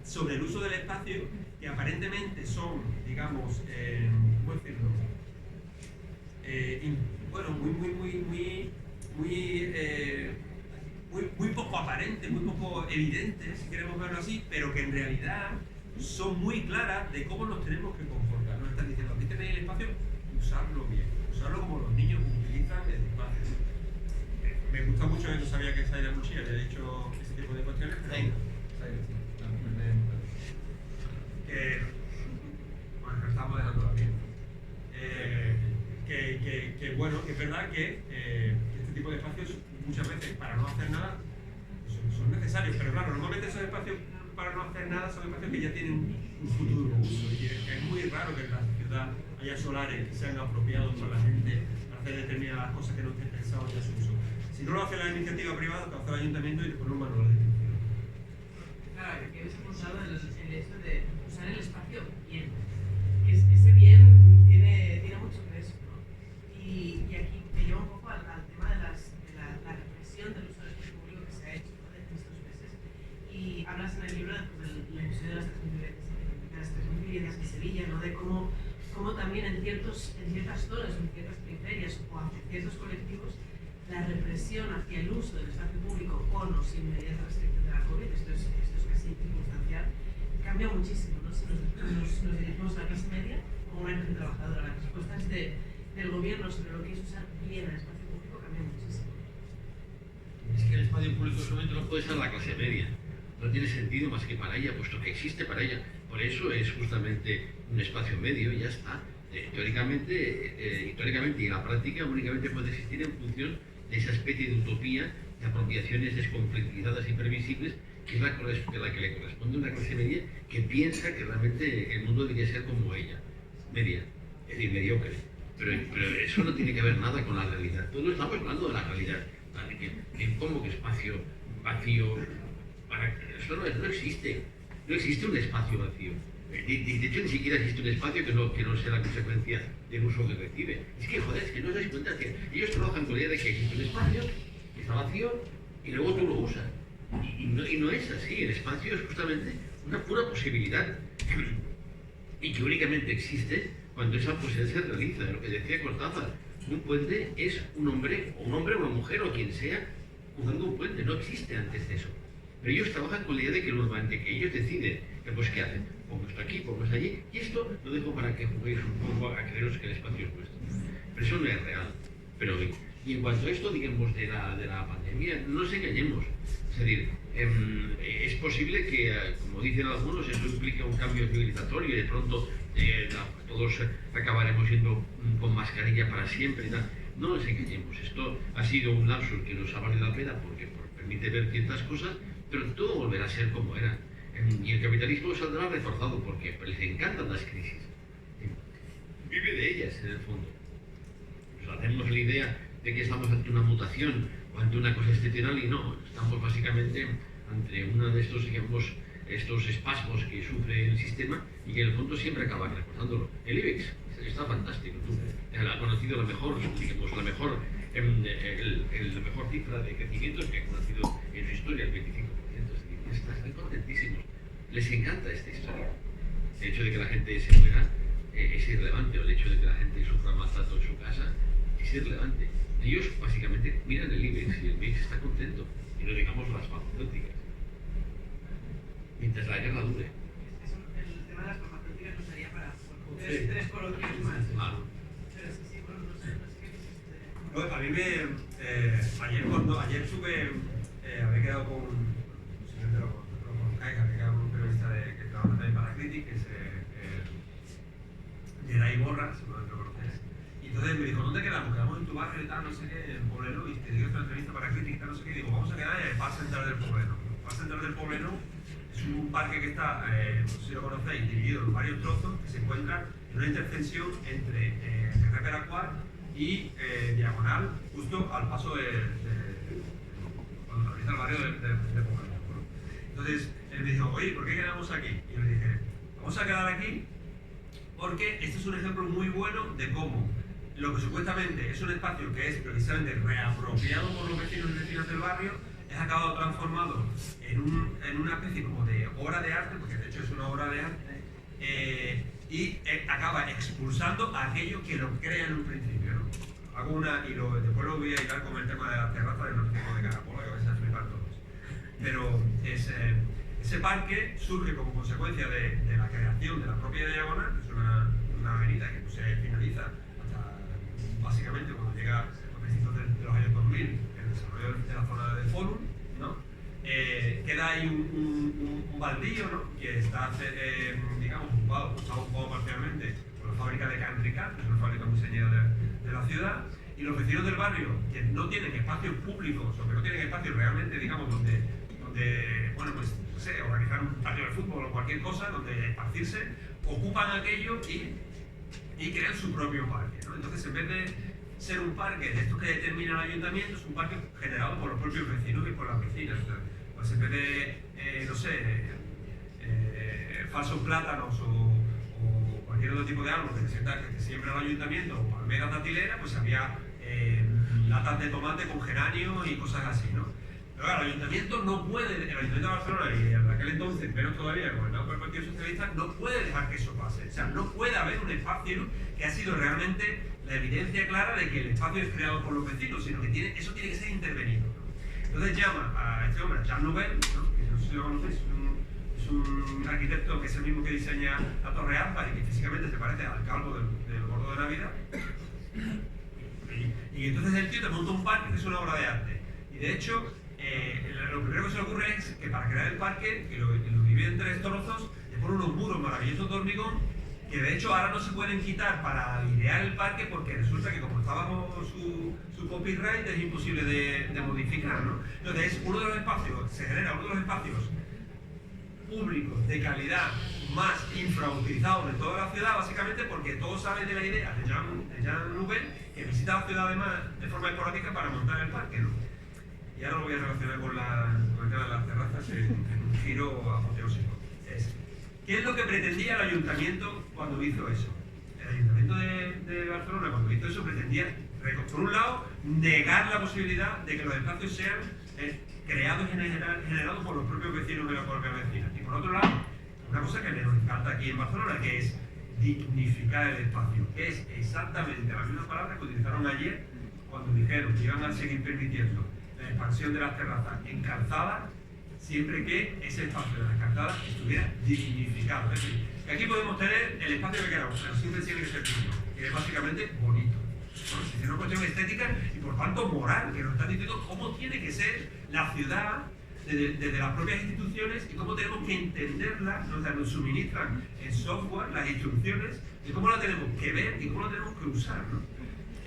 sobre el uso del espacio que aparentemente son, digamos, ¿cómo decirlo? Muy poco aparentes, muy poco evidentes, si queremos verlo así, pero que en realidad son muy claras de cómo nos tenemos que comportar. Nos están diciendo, aquí tenéis el espacio, usarlo bien, usarlo como los niños utilizan el espacio. Me gusta mucho, no sabía que Zaira Muxí había dicho ese tipo de cuestiones, pero bueno, estamos dejándola bien. Bueno, es verdad que este tipo de espacios muchas veces para no hacer nada son necesarios, pero claro, normalmente esos espacios para no hacer nada son espacios que ya tienen un futuro uso y que es muy raro que en la ciudad haya solares que sean apropiados por la gente para hacer determinadas cosas que no estén pensados ya su uso. Si no lo hace la iniciativa privada, lo hace el ayuntamiento y le pone un manual de instrucción. Claro, que habéis apuntado el hecho de usar el espacio bien. Ese bien tiene mucho peso, ¿no? Y aquí me lleva un poco al tema de la represión del uso del espacio público que se ha hecho, ¿no?, en estos meses. Y hablas en el libro del episodio de las 3.000 viviendas en Sevilla, ¿no?, de cómo también en ciertas zonas, en ciertas periferias o hacia ciertos colectivos, la represión hacia el uso del espacio público con o sin medidas de restricción de la COVID, esto es casi circunstancial, cambia muchísimo, ¿no? Si nos dirigimos a la clase media o una clase trabajadora, las respuestas del gobierno sobre lo que es usar bien el espacio público cambian muchísimo. Es que el espacio público solamente no puede ser la clase media. No tiene sentido más que para ella, puesto que existe para ella. Por eso es justamente un espacio medio y ya está. Teóricamente y en la práctica únicamente puede existir en función de esa especie de utopía de apropiaciones desconflictizadas y previsibles que es la que le corresponde a una clase media que piensa que realmente el mundo debería ser como ella, media, es decir, mediocre. Pero eso no tiene que ver nada con la realidad. Todos estamos hablando de la realidad. ¿Cómo que espacio vacío? Eso no existe. No existe un espacio vacío. De hecho, ni siquiera existe un espacio que no sea la consecuencia del uso que recibe. Es que, joder, es que no os dais cuenta que ellos trabajan con la idea de que existe un espacio que está vacío y luego tú lo usas. Y no es así. El espacio es justamente una pura posibilidad y que únicamente existe cuando esa posibilidad se realiza. Lo que decía Cortázar, un puente es un hombre o una mujer o quien sea usando un puente. No existe antes de eso. Pero ellos trabajan con la idea de que ellos deciden, pues ¿qué hacen? Pongo esto aquí, pongo esto allí, y esto lo dejo para que juguéis un poco a creeros que el espacio es vuestro. Pero eso no es real. Y en cuanto a esto, digamos, de la pandemia, no nos engañemos. Es decir, es posible que, como dicen algunos, eso implique un cambio civilizatorio y de pronto todos acabaremos yendo con mascarilla para siempre y tal. No nos engañemos. Esto ha sido un lapsus que nos ha valido la pena porque permite ver ciertas cosas, pero todo volverá a ser como era. Y el capitalismo saldrá reforzado porque les encantan las crisis. Vive de ellas, en el fondo. Nos hacemos la idea de que estamos ante una mutación o ante una cosa excepcional y no. Estamos básicamente ante uno de estos, digamos, estos espasmos que sufre el sistema y que en el fondo siempre acaba recordándolo. El IBEX está fantástico. Tú has conocido la mejor cifra de crecimiento que ha conocido en su historia, el 25%. Están contentísimos. Les encanta esta historia. El hecho de que la gente se muera es irrelevante, o el hecho de que la gente sufra maltrato en su casa es irrelevante. Ellos básicamente miran el IBEX y el IBEX está contento, y no digamos las farmacéuticas. Mientras la guerra dure. El tema de las farmacéuticas no sería para tres coloquios más. Claro. Pero sí, bueno, no sé qué dices. Pues a mí ayer sube, había quedado con, no sé si te lo conozcáis, había quedado con un periodista que trabaja también para Critic, que es Geray Borra, seguramente lo conocéis. Y entonces me dijo, ¿dónde quedamos? Quedamos en tu barrio y tal, no sé qué, en Pobleno, y te digo una entrevista para Critic y tal, no sé qué, y digo, vamos a quedar en el Parque Central del Pobleno. El Parque Central del Pobleno es un parque que está, no sé si lo conocéis, dividido en varios trozos que se encuentran en una intersección entre Carretera Cuar y Diagonal, justo al paso cuando atraviesa el barrio de Pobleno. Entonces él me dijo, oye, ¿por qué quedamos aquí? Y yo le dije, vamos a quedar aquí porque este es un ejemplo muy bueno de cómo lo que supuestamente es un espacio que es precisamente reapropiado por los vecinos y vecinas del barrio es acabado transformado en una especie como de obra de arte, porque de hecho es una obra de arte, y acaba expulsando a aquello que lo crea en un principio, ¿no? Hago después lo voy a ir con el tema de la terraza del Nortico de Carapola, que a veces flipan todos. Pero ese parque surge como consecuencia de la creación de la propia Diagonal, que es una avenida que se finaliza hasta básicamente cuando llega a principios de los años 2000, el desarrollo de la zona del Fórum, ¿no? Queda ahí un baldío, ¿no? Que está, digamos, ocupado parcialmente por la fábrica de Country Car, que es una fábrica muy señalada de la ciudad, y los vecinos del barrio, que no tienen espacios públicos o que no tienen espacios realmente, digamos, donde donde, bueno, pues, no sé, organizar un partido de fútbol o cualquier cosa, donde esparcirse, ocupan aquello y crean su propio parque, ¿no? Entonces, en vez de ser un parque de estos que determina el ayuntamiento, es un parque generado por los propios vecinos y por las vecinas. O sea, pues en vez de, no sé, falsos plátanos o cualquier otro tipo de árbol que siembra el ayuntamiento o palmeras datileras, pues había latas de tomate con geranio y cosas así, ¿no? Pero claro, el ayuntamiento no puede, el ayuntamiento de Barcelona y en aquel entonces, menos todavía, gobernado por el Partido Socialista, no puede dejar que eso pase. O sea, no puede haber un espacio que ha sido realmente la evidencia clara de que el espacio es creado por los vecinos, sino que eso tiene que ser intervenido, ¿no? Entonces llama a este hombre, a Jean Nouvel, ¿no? Que no sé si lo conocéis, es un arquitecto que es el mismo que diseña la Torre Ámbar y que físicamente se parece al calvo del Gordo de Navidad. Y entonces el tío te monta un parque que es una obra de arte. Y de hecho, lo primero que se le ocurre es que para crear el parque, que lo divide en 3 trozos, le pone unos muros maravillosos de hormigón, que de hecho ahora no se pueden quitar para idear el parque porque resulta que como está bajo su copyright es imposible de modificar, ¿no? Entonces es uno de los espacios, se genera uno de los espacios públicos de calidad más infrautilizados de toda la ciudad, básicamente porque todos saben de la idea de Jean Nouvel, que visita la ciudad además de forma esporádica para montar el parque, ¿no? Y ahora lo voy a relacionar con el tema de las terrazas en un giro apoteósico. ¿Qué es lo que pretendía el ayuntamiento cuando hizo eso? El ayuntamiento de Barcelona, cuando hizo eso, pretendía, por un lado, negar la posibilidad de que los espacios sean creados y generados por los propios vecinos de la propia vecina. Y por otro lado, una cosa que nos encanta aquí en Barcelona, que es dignificar el espacio, que es exactamente la misma palabra que utilizaron ayer cuando dijeron que iban a seguir permitiendo la expansión de las terrazas en calzadas, siempre que ese espacio de las calzadas estuviera dignificado. Es decir, que aquí podemos tener el espacio que queramos, pero siempre tiene que ser digno, que es básicamente bonito. ¿No? Es una cuestión estética y por tanto moral, que nos están diciendo cómo tiene que ser la ciudad desde las propias instituciones y cómo tenemos que entenderla, nos suministran en software las instrucciones de cómo la tenemos que ver y cómo la tenemos que usar, ¿no?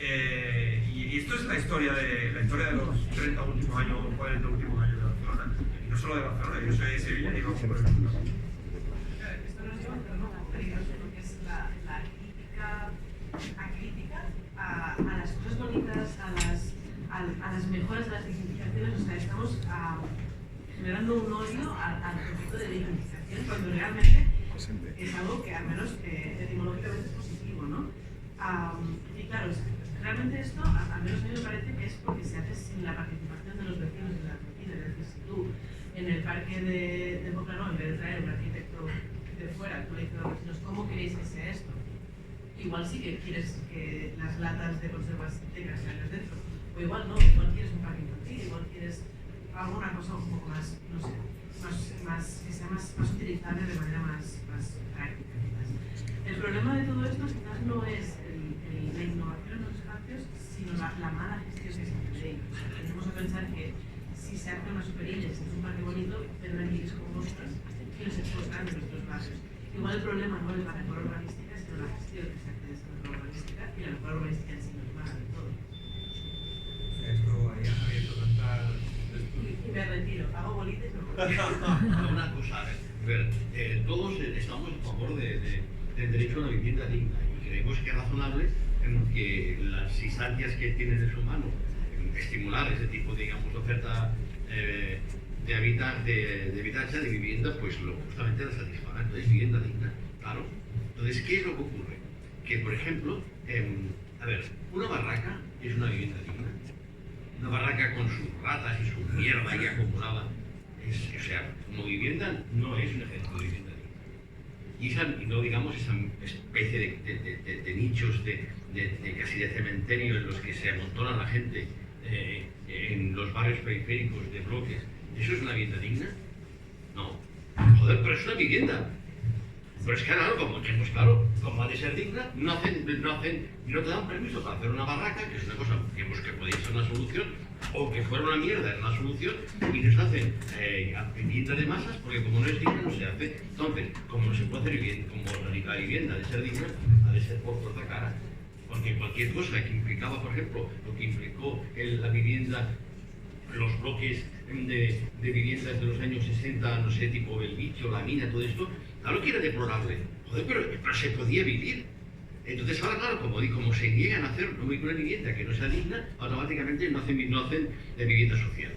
Y esto es la historia de los 30 últimos años o 40 últimos años de Barcelona, y no solo de Barcelona, yo soy de Sevilla y vamos por el mundo. Esto nos lleva a un terreno peligroso porque es la crítica a las cosas bonitas, a las mejoras de las dignificaciones. O sea, estamos generando un odio al concepto de dignificación cuando realmente es algo que al menos etimológicamente es positivo, ¿no? Y claro, realmente esto, al menos a mí me parece que es porque se hace sin la participación de los vecinos y de las vecinas. Es decir, si tú en el parque de Poblenou, en vez de traer un arquitecto de fuera, tú le dices a los vecinos, ¿cómo queréis que sea esto? Igual sí que quieres que las latas de conservas tengan cañas dentro, o igual no, igual quieres un parque infantil, igual quieres alguna cosa un poco más, no sé, que sea más utilizable de manera más práctica, quizás. El problema de todo esto quizás no es la innovación en los espacios, sino la mala gestión que se hace de ellos. Tenemos que pensar que si se hace una superilla, si es un parque bonito, vendrán guiris como vosotras y los explotarán en nuestros barrios. Igual el problema no es la mejor urbanística, sino la gestión que se hace de esa mejor urbanística, y la mejor urbanística en sí no es mala de todo. Esto ahí ha abierto tanta... Y me retiro, hago bolitas y no. Una cosa, a ver, todos estamos a favor del derecho a una vivienda digna y creemos que es razonable en que las instancias que tienen en su mano estimular ese tipo de, digamos, oferta de habitatge, de vivienda, pues justamente la satisfagan. Entonces, vivienda digna, claro. Entonces, ¿qué es lo que ocurre? Que, por ejemplo, a ver, una barraca es una vivienda digna. Una barraca con sus ratas y su mierda ahí acumulada, o sea, como vivienda no es un ejemplo de vivienda digna. Y no digamos esa especie de nichos casi de cementerio en los que se amontona la gente en los barrios periféricos de bloques. ¿Eso es una vivienda digna? No. Joder, pero es una vivienda. Pero es que claro, como ha de ser digna, no te dan permiso para hacer una barraca, que es una cosa que podría ser una solución, o que fuera una mierda, es una solución, y nos hacen vivienda de masas, porque como no es digna, no se hace. Entonces, como no se puede hacer vivienda, como la vivienda de ser digna, ha de ser por fuerza cara. Porque cualquier cosa que implicaba, por ejemplo, lo que implicó la vivienda los bloques de viviendas de los años 60, no sé, tipo el bicho, la mina, todo esto, claro que era deplorable, joder, pero se podía vivir. Entonces ahora, claro, como se niegan a hacer una vivienda que no sea digna, automáticamente no hacen de vivienda social.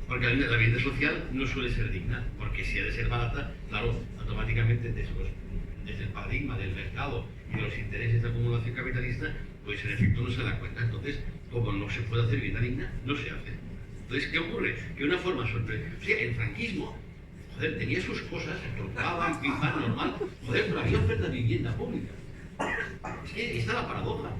Porque la vivienda social no suele ser digna, porque si ha de ser barata, claro, automáticamente desde el paradigma del mercado y de los intereses de acumulación capitalista, pues en efecto no se da cuenta. Entonces, como no se puede hacer vivienda digna, no se hace. Entonces, ¿qué ocurre? Que una forma sorprendente. O sea, el franquismo, joder, tenía sus cosas, se cortaban, pim-pam, normal, joder, pero había oferta de vivienda pública. Es que está la paradoja.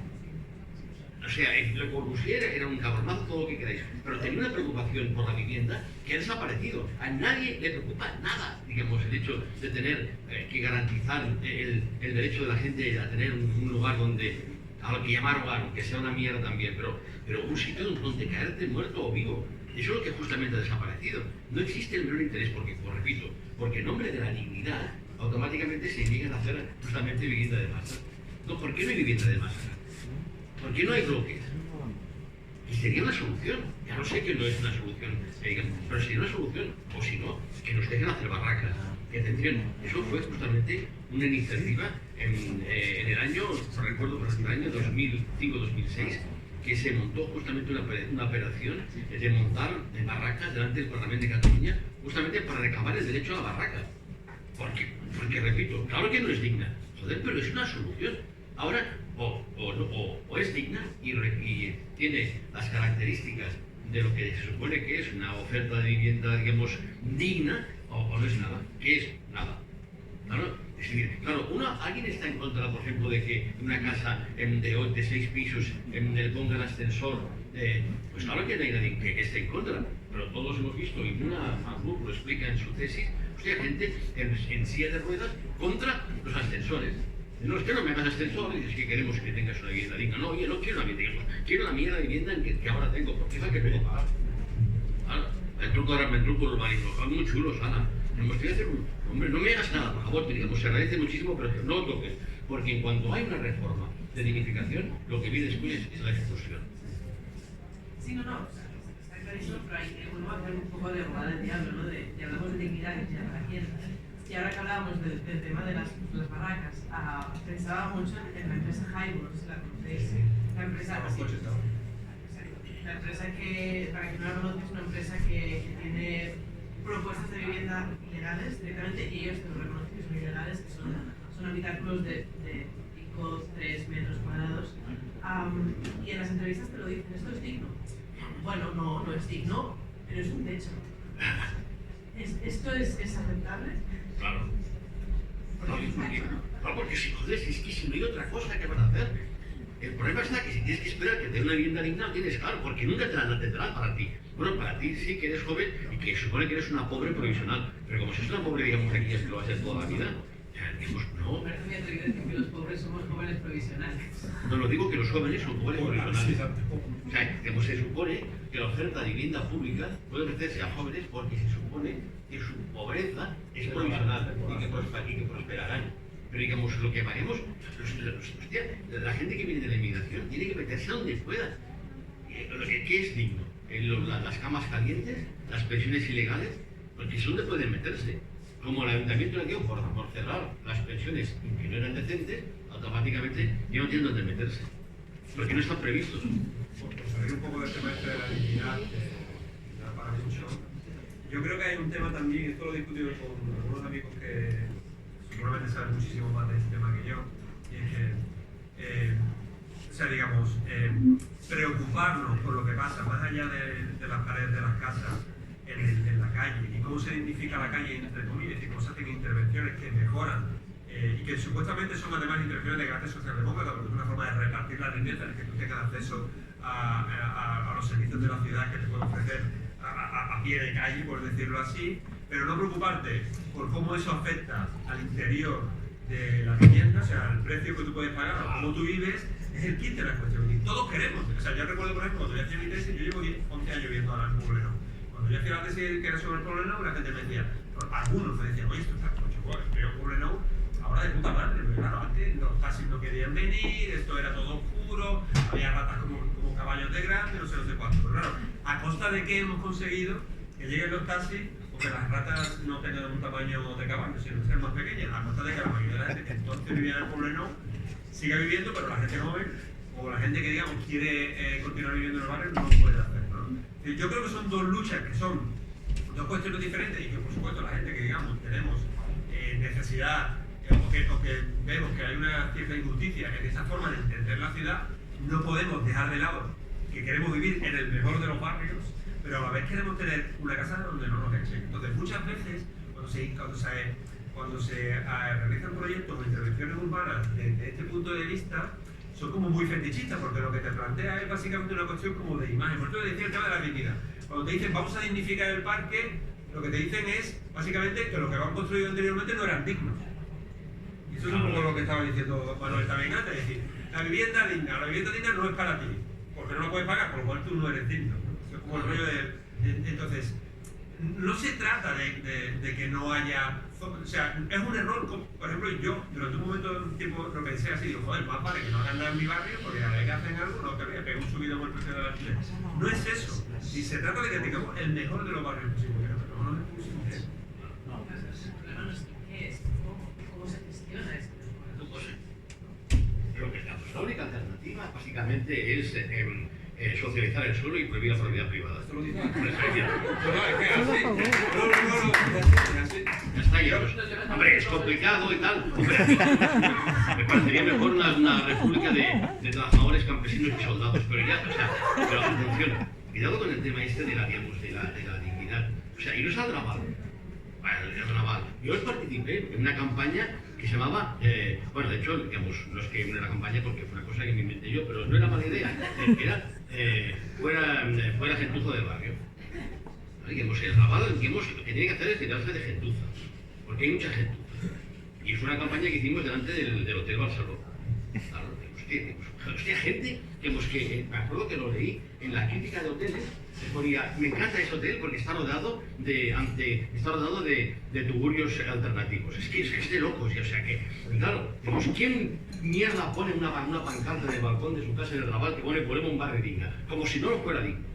O sea, Le Corbusier era un cabronazo, todo lo que queráis, pero tenía una preocupación por la vivienda que ha desaparecido. A nadie le preocupa nada, digamos, el hecho de tener que garantizar el derecho de la gente a tener un lugar donde, a lo que llamar hogar, aunque sea una mierda también, pero un sitio donde caerte muerto o vivo. Eso es lo que justamente ha desaparecido. No existe el menor interés, porque, como repito, porque en nombre de la dignidad, automáticamente se niegan a hacer justamente vivienda de masa. No, ¿por qué no hay vivienda de masa? ¿Por qué no hay bloques? Y sería una solución. Ya no sé que no es una solución, pero sería una solución. O si no, que nos dejen hacer barracas. Y atención, eso fue justamente una iniciativa en el año, no recuerdo, pero en el año 2005-2006, que se montó justamente una operación de montar barracas delante del Parlamento de Cataluña, justamente para reclamar el derecho a la barraca. Porque repito, claro que no es digna, joder, pero es una solución. Ahora, o es digna y tiene las características de lo que se supone que es una oferta de vivienda, digamos, digna, o no es nada. ¿Qué es? Nada. Claro, es decir, alguien está en contra, por ejemplo, de que una casa de 6 pisos le pongan ascensor. Pues claro que no hay nadie que esté en contra, pero todos hemos visto, y Nuna Mahmoud lo explica en su tesis, gente en silla de ruedas contra los ascensores. No, es que no me hagas ascensor, y es que queremos que tengas una vivienda digna. No, oye, no quiero una vivienda, quiero la mierda de vivienda que ahora tengo, porque es la que puedo pagar. El truco urbanismo, son muy chulos, Ana. Me gustaría hacer hombre, no me hagas nada, por favor, digamos, se agradece muchísimo, pero no lo toques. Porque en cuanto hay una reforma de dignificación, lo que viene después es la expulsión. Sí, no, está clarísimo, pero hay que hacer un poco de abogado del diablo, ¿no? Hablamos de dignidad, que ya para quién. Y ahora que hablábamos del tema de las barracas, pensaba mucho en la empresa Highbull, no sé si la conocéis. La empresa que, para quien no la conoce, es una empresa que tiene propuestas de vivienda ilegales directamente, y ellos te lo reconocen que son ilegales, que son habitáculos de 3 metros cuadrados. Y en las entrevistas te lo dicen, ¿esto es digno? Bueno, no es digno, pero es un techo. ¿Esto es aceptable? Claro. Porque si joder, es que si no hay otra cosa que van a hacer. El problema está que si tienes que esperar que te dé una vivienda digna, no tienes, claro, porque nunca te la tendrán para ti. Bueno, para ti sí que eres joven y que supone que eres una pobre provisional, pero como si es una pobre, digamos, aquí es que lo va a ser toda la vida, digamos, no. Parece muy atrevido decir que los pobres somos jóvenes provisionales. No lo digo que los jóvenes son jóvenes provisionales. O sea, como se supone que la oferta de vivienda pública puede ofrecerse a jóvenes porque se supone que su pobreza es provisional y que prosperarán. Pero digamos, lo que haremos, la gente que viene de la inmigración tiene que meterse donde pueda. ¿Qué es digno? Las camas calientes, las pensiones ilegales, porque es donde pueden meterse. Como el ayuntamiento le dio por cerrar las pensiones que no eran decentes, automáticamente ya no tienen dónde meterse. Porque no están previstos. Por salir un poco del tema este de la dignidad, que da para mucho, yo creo que hay un tema también, esto lo he discutido con algunos amigos que seguramente saben muchísimo más de este tema que yo, y es que, o sea, digamos, preocuparnos por lo que pasa más allá de las paredes de las casas, en la calle, y cómo se identifica la calle entre comillas, y cómo se hacen intervenciones que mejoran, y que supuestamente son además intervenciones de carácter socialdemócrata, porque es una forma de repartir la riqueza, en que tú tengas acceso a los servicios de la ciudad que te pueden ofrecer a pie de calle, por decirlo así, pero no preocuparte por cómo eso afecta al interior de la vivienda, o sea, el precio que tú puedes pagar o cómo tú vives, es el kit de la cuestión. Y todos queremos, o sea, yo recuerdo, por ejemplo, cuando yo hacía mi tesis, yo llevo 11 años viviendo ahora en Poblenou. Cuando yo hacía la tesis que era sobre el Poblenou, la gente me decía, algunos me decían, oye, esto está mucho bueno, el Poblenou, ahora de puta madre, porque claro, antes los taxis no querían venir, esto era todo oscuro, había ratas como caballos de grande, no sé cuánto, pero claro, costa de que hemos conseguido que lleguen los taxis o que las ratas no tengan un tamaño de caballo, sino ser más pequeñas, a costa de que la mayoría de la gente que entonces vivía en el pueblo siga viviendo, pero la gente joven o la gente que, digamos, quiere continuar viviendo en el barrio no puede hacerlo, ¿no? Yo creo que son dos luchas que son dos cuestiones diferentes y que, por supuesto, la gente que, digamos, tenemos necesidad o que vemos que hay una cierta injusticia en esa forma de entender la ciudad, no podemos dejar de lado que queremos vivir en el mejor de los barrios, pero a la vez queremos tener una casa donde no nos echen. Entonces, muchas veces, cuando se realizan proyectos o intervenciones urbanas desde este punto de vista, son como muy fetichistas, porque lo que te plantea es básicamente una cuestión como de imagen. Por eso te decía el tema de la dignidad. Cuando te dicen vamos a dignificar el parque, lo que te dicen es básicamente que los que lo han construido anteriormente no eran dignos. Y eso es un poco lo que estaba diciendo Manuel también antes, es decir, la vivienda digna no es para ti, porque no lo puedes pagar, por lo cual tú no eres digno, ¿no? Eso es como el rollo entonces, no se trata de que no haya... O sea, es un error, por ejemplo, yo durante un momento de tiempo lo pensé así, digo, joder, más vale que no hagan nada en mi barrio, porque a la vez que hacen algo, no te voy a pegar un subido con el precio de la alquiler. No es eso, y se trata de que tengamos el mejor de los barrios posibles, pero no es posible. No, el problema no es qué es, cómo se gestiona esto. Creo que la única alternativa básicamente es socializar el suelo y prohibir la propiedad privada. Esto lo dice Ya está, ya. Hombre, es complicado y tal. Hombre, me parecería mejor una república de trabajadores, campesinos y soldados, pero ya, o sea, pero funciona. Cuidado con el tema este de la dignidad. O sea, y no es al naval. Yo participé en una campaña que se llamaba, bueno, de hecho, digamos, no es que una campaña porque fue una cosa que me inventé yo, pero no era mala idea, era fuera gentuza del barrio. Digamos, el naval, digamos, lo que tiene que hacer es quitarse de gentuza, porque hay mucha gentuza. Y fue una campaña que hicimos delante del Hotel Barcelona. Claro, hostia, gente, digamos, que me acuerdo que lo leí en la crítica de hoteles, ponía, me encanta ese hotel porque está rodado de tugurios alternativos. Es que es de locos, o sea que, claro, digamos, ¿quién mierda pone una pancarta en el balcón de su casa en el Raval que pone ponemos un barrio digna? Como si no lo fuera digno.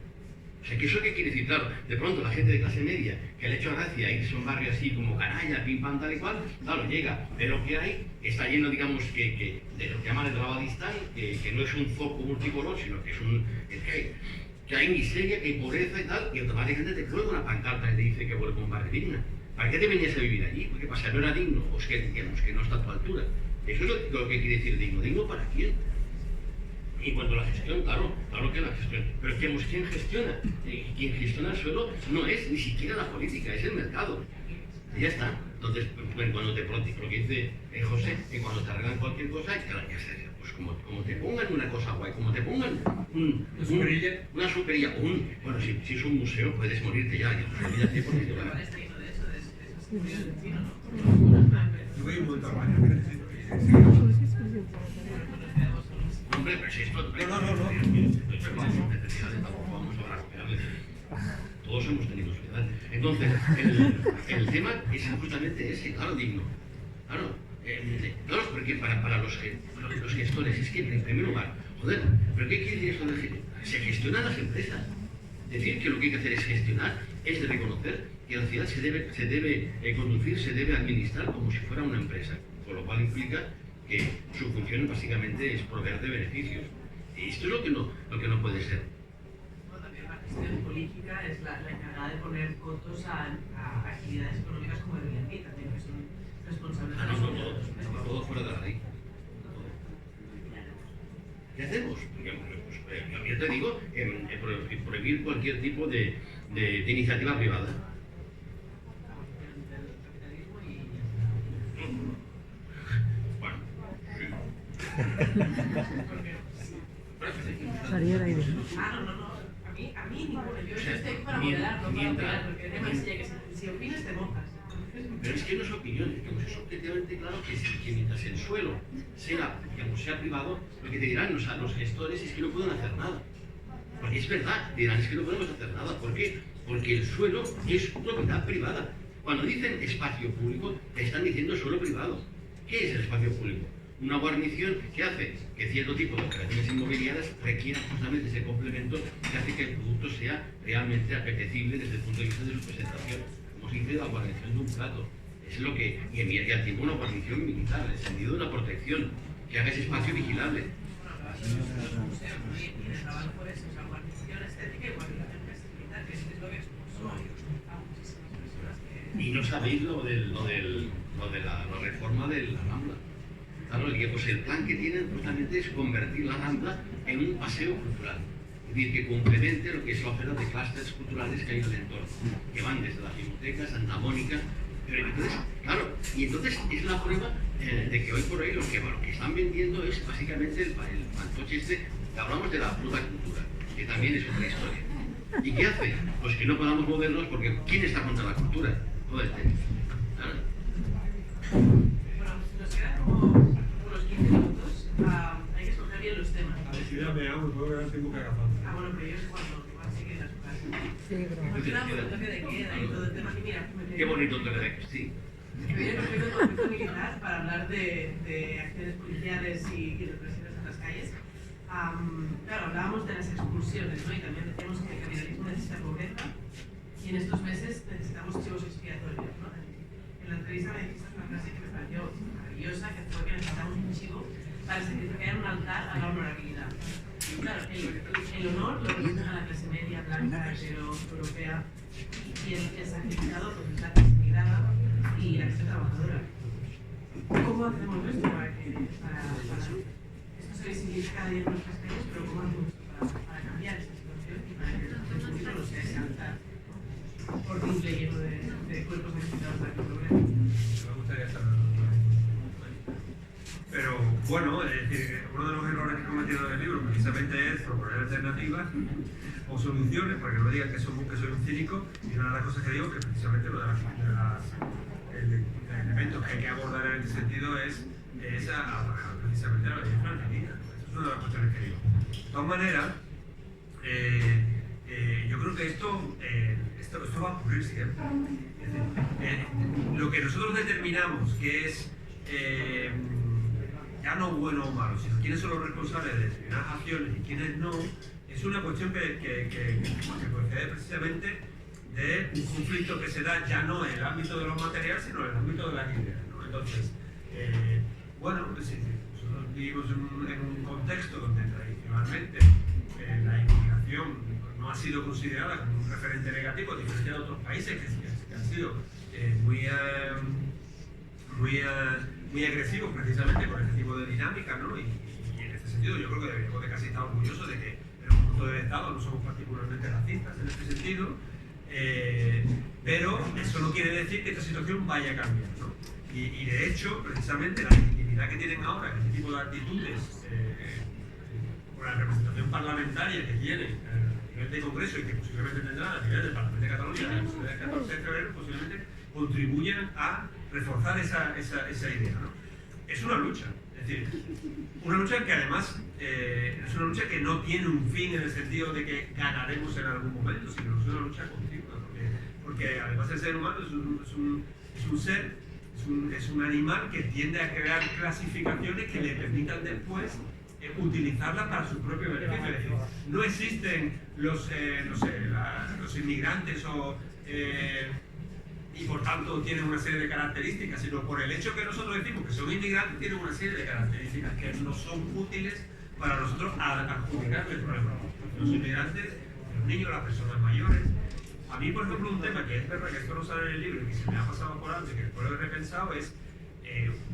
O sea, que eso qué quiere decir, claro, de pronto la gente de clase media, que le ha hecho gracia irse a un barrio así como canalla, pim pam, tal y cual, claro, llega, ve lo que hay, está lleno, digamos, de lo que llaman el Rabadistán, que no es un foco multicolor, sino que es que hay miseria, que hay pobreza y tal, y automáticamente te cuelga una pancarta y te dice que vuelve a un barrio digna. ¿Para qué te venías a vivir allí? ¿Qué pasa? ¿No era digno? O es que, digamos, que no está a tu altura. Eso es lo que quiere decir digno. ¿Digno para quién? Y cuanto a la gestión, claro que la gestión. Pero ¿quién gestiona? Quien gestiona el suelo no es ni siquiera la política, es el mercado. Y ya está. Entonces, cuando lo que dice José, que cuando te arreglan cualquier cosa, hay que hacer. Pues como te pongan una cosa guay, como te pongan una superilla, bueno, si es un museo, puedes morirte ya. Olvídate porque te van a... Está lleno de eso, de esas comunidades del chino, ¿no? Yo voy un montón de Hombre, pero si esto... Todos hemos tenido sociedad. Entonces, el tema es justamente ese, claro, digno. Claro, porque para los gestores, es que en primer lugar, joder, ¿pero qué quiere decir esto de que se gestionan las empresas? Decir que lo que hay que hacer es gestionar, es de reconocer que la ciudad se debe conducir, se debe administrar como si fuera una empresa, con lo cual implica que su función básicamente es proveer de beneficios. Y esto es lo que no puede ser. Bueno, también la gestión política es la encargada de poner cotos a actividades económicas como el Airbnb, también que son responsables de los todo fuera de la ley. ¿Qué hacemos? Pues, yo te digo, prohibir cualquier tipo de iniciativa privada. Sería la idea. No. A mí ninguno. Yo estoy para modelar, no para opinar, porque el tema es que si opinas te mojas. Pero es que no es opinión, digamos, es objetivamente claro que mientras el suelo sea privado, lo que te dirán los gestores es que no pueden hacer nada. Porque es verdad, dirán, es que no podemos hacer nada. ¿Por qué? Porque el suelo es propiedad privada. Cuando dicen espacio público, te están diciendo suelo privado. ¿Qué es el espacio público? una guarnición que hace que cierto tipo de operaciones inmobiliarias requieran justamente ese complemento que hace que el producto sea realmente apetecible desde el punto de vista de su presentación. Como se dice, la guarnición de un plato. Es lo que, y en antiguo una guarnición militar, en el sentido de una protección, que haga ese espacio vigilable. Los museos, ¿no? Y de trabajo por eso, o sea, guarnición estética y guarnición militar, que es lo que expulsó a muchísimas personas que... Y no sabéis lo de la reforma de la Rambla. Claro, pues el plan que tienen justamente es convertir la Rambla en un paseo cultural. Es decir, que complemente lo que es la oferta de clústeres culturales que hay en el entorno, que van desde la Filmoteca, Santa Mónica. Pero entonces, claro, y entonces es la prueba de que hoy por hoy lo que están vendiendo es básicamente el fantoche este, que hablamos de la fruta cultura, que también es otra historia. ¿Y qué hace? Pues que no podamos movernos porque ¿quién está contra la cultura? Joder, ¿claro? Bueno, nos quedan como unos 15 minutos. Hay que escoger bien los temas. A ver si ya veamos, puedo ver tengo que agarrar. Bueno, pero yo es cuando igual sí que las cosas. Nos queda por el toque de queda y todo el tema. Y mira, Qué bonito te lo dejo, sí. que viene perfecto el conflicto militar para hablar de acciones policiales y represiones en las calles. Claro, hablábamos de las expulsiones, ¿no? Y también decíamos que el capitalismo necesita pobreza y en estos meses necesitamos chivos expiatorios, ¿no? En la entrevista me dijiste una frase que me pareció maravillosa, que fue que necesitamos un chivo para sacrificar un altar a la honorabilidad. Y claro, el honor lo representa la clase media, blanca, hetero, europea, y el sacrificado pues, es la clase migrada y la clase trabajadora. ¿Cómo hacemos esto para esto se visibilice cada día en nuestras calles, pero cómo hacemos esto para cambiar esta situación y para que el futuro no sea ese altar horrible lleno de cuerpos necesitados para que progrese? Me gustaría saberlo. Pero bueno, es decir, uno de los errores que he cometido en el libro precisamente es proponer alternativas o soluciones, para que no digan que soy un cínico, y una de las cosas que digo que precisamente uno de los elementos que hay que abordar en este sentido es atajar precisamente la belleza femenina. Esa es una de las cuestiones que digo. De todas maneras, yo creo que esto va a ocurrir siempre. Es decir, lo que nosotros determinamos que es ya no bueno o malo, sino quiénes son los responsables de determinadas acciones y quiénes no, es una cuestión que procede precisamente de un conflicto que se da ya no en el ámbito de lo material, sino en el ámbito de las ideas, ¿no? Entonces, bueno, pues, nosotros vivimos en un contexto donde tradicionalmente la inmigración no ha sido considerada como un referente negativo, a diferencia de otros países que han sido muy agresivos precisamente por este tipo de dinámica, ¿no? Y en este sentido yo creo que deberíamos de casi estar orgullosos de que en el conjunto del Estado no somos particularmente racistas en este sentido, pero eso no quiere decir que esta situación vaya a cambiar, ¿no? Y de hecho, precisamente la legitimidad que tienen ahora este tipo de actitudes por la representación parlamentaria que tienen a nivel de Congreso y que posiblemente tendrán a nivel del Parlamento de Cataluña el 14 de febrero, posiblemente contribuyan a reforzar esa idea, ¿no? Es una lucha, es decir, una lucha que además es una lucha que no tiene un fin en el sentido de que ganaremos en algún momento, sino es una lucha continua, porque además el ser humano es un ser, es un animal que tiende a crear clasificaciones que le permitan después utilizarlas para su propio beneficio. Es decir, no existen los inmigrantes y por tanto tienen una serie de características, sino por el hecho que nosotros decimos que son inmigrantes, tienen una serie de características que no son útiles para nosotros adjudicar el problema. Los inmigrantes, los niños, las personas mayores. A mí, por ejemplo, un tema que es verdad que esto no sale en el libro y que se me ha pasado por alto y que después lo he repensado es,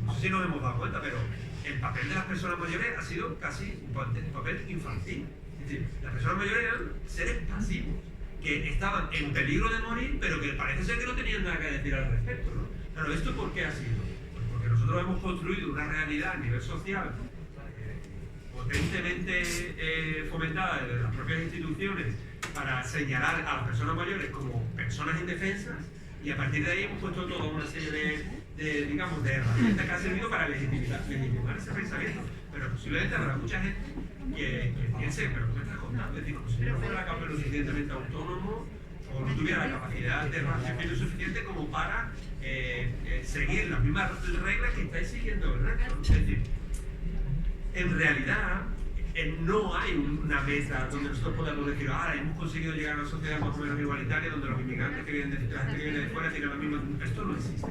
no sé si nos hemos dado cuenta, pero el papel de las personas mayores ha sido casi un papel infantil. Es decir, las personas mayores eran seres pasivos, que estaban en peligro de morir, pero que parece ser que no tenían nada que decir al respecto, ¿no? Claro, ¿esto por qué ha sido? Pues porque nosotros hemos construido una realidad a nivel social potentemente fomentada desde las propias instituciones para señalar a las personas mayores como personas indefensas, y a partir de ahí hemos puesto toda una serie de herramientas que han servido para legitimar ese pensamiento. Pero posiblemente habrá mucha gente que piense, pero ¿qué me estás contando? Es decir, como si yo no fuera lo suficientemente autónomo o no tuviera la capacidad de raciocinio suficiente como para seguir las mismas reglas que estáis siguiendo el resto. Es decir, en realidad no hay una mesa donde nosotros podamos decir, hemos conseguido llegar a una sociedad más o menos igualitaria donde los inmigrantes que vienen de, la gente que viene de fuera tienen lo mismo. Esto no existe.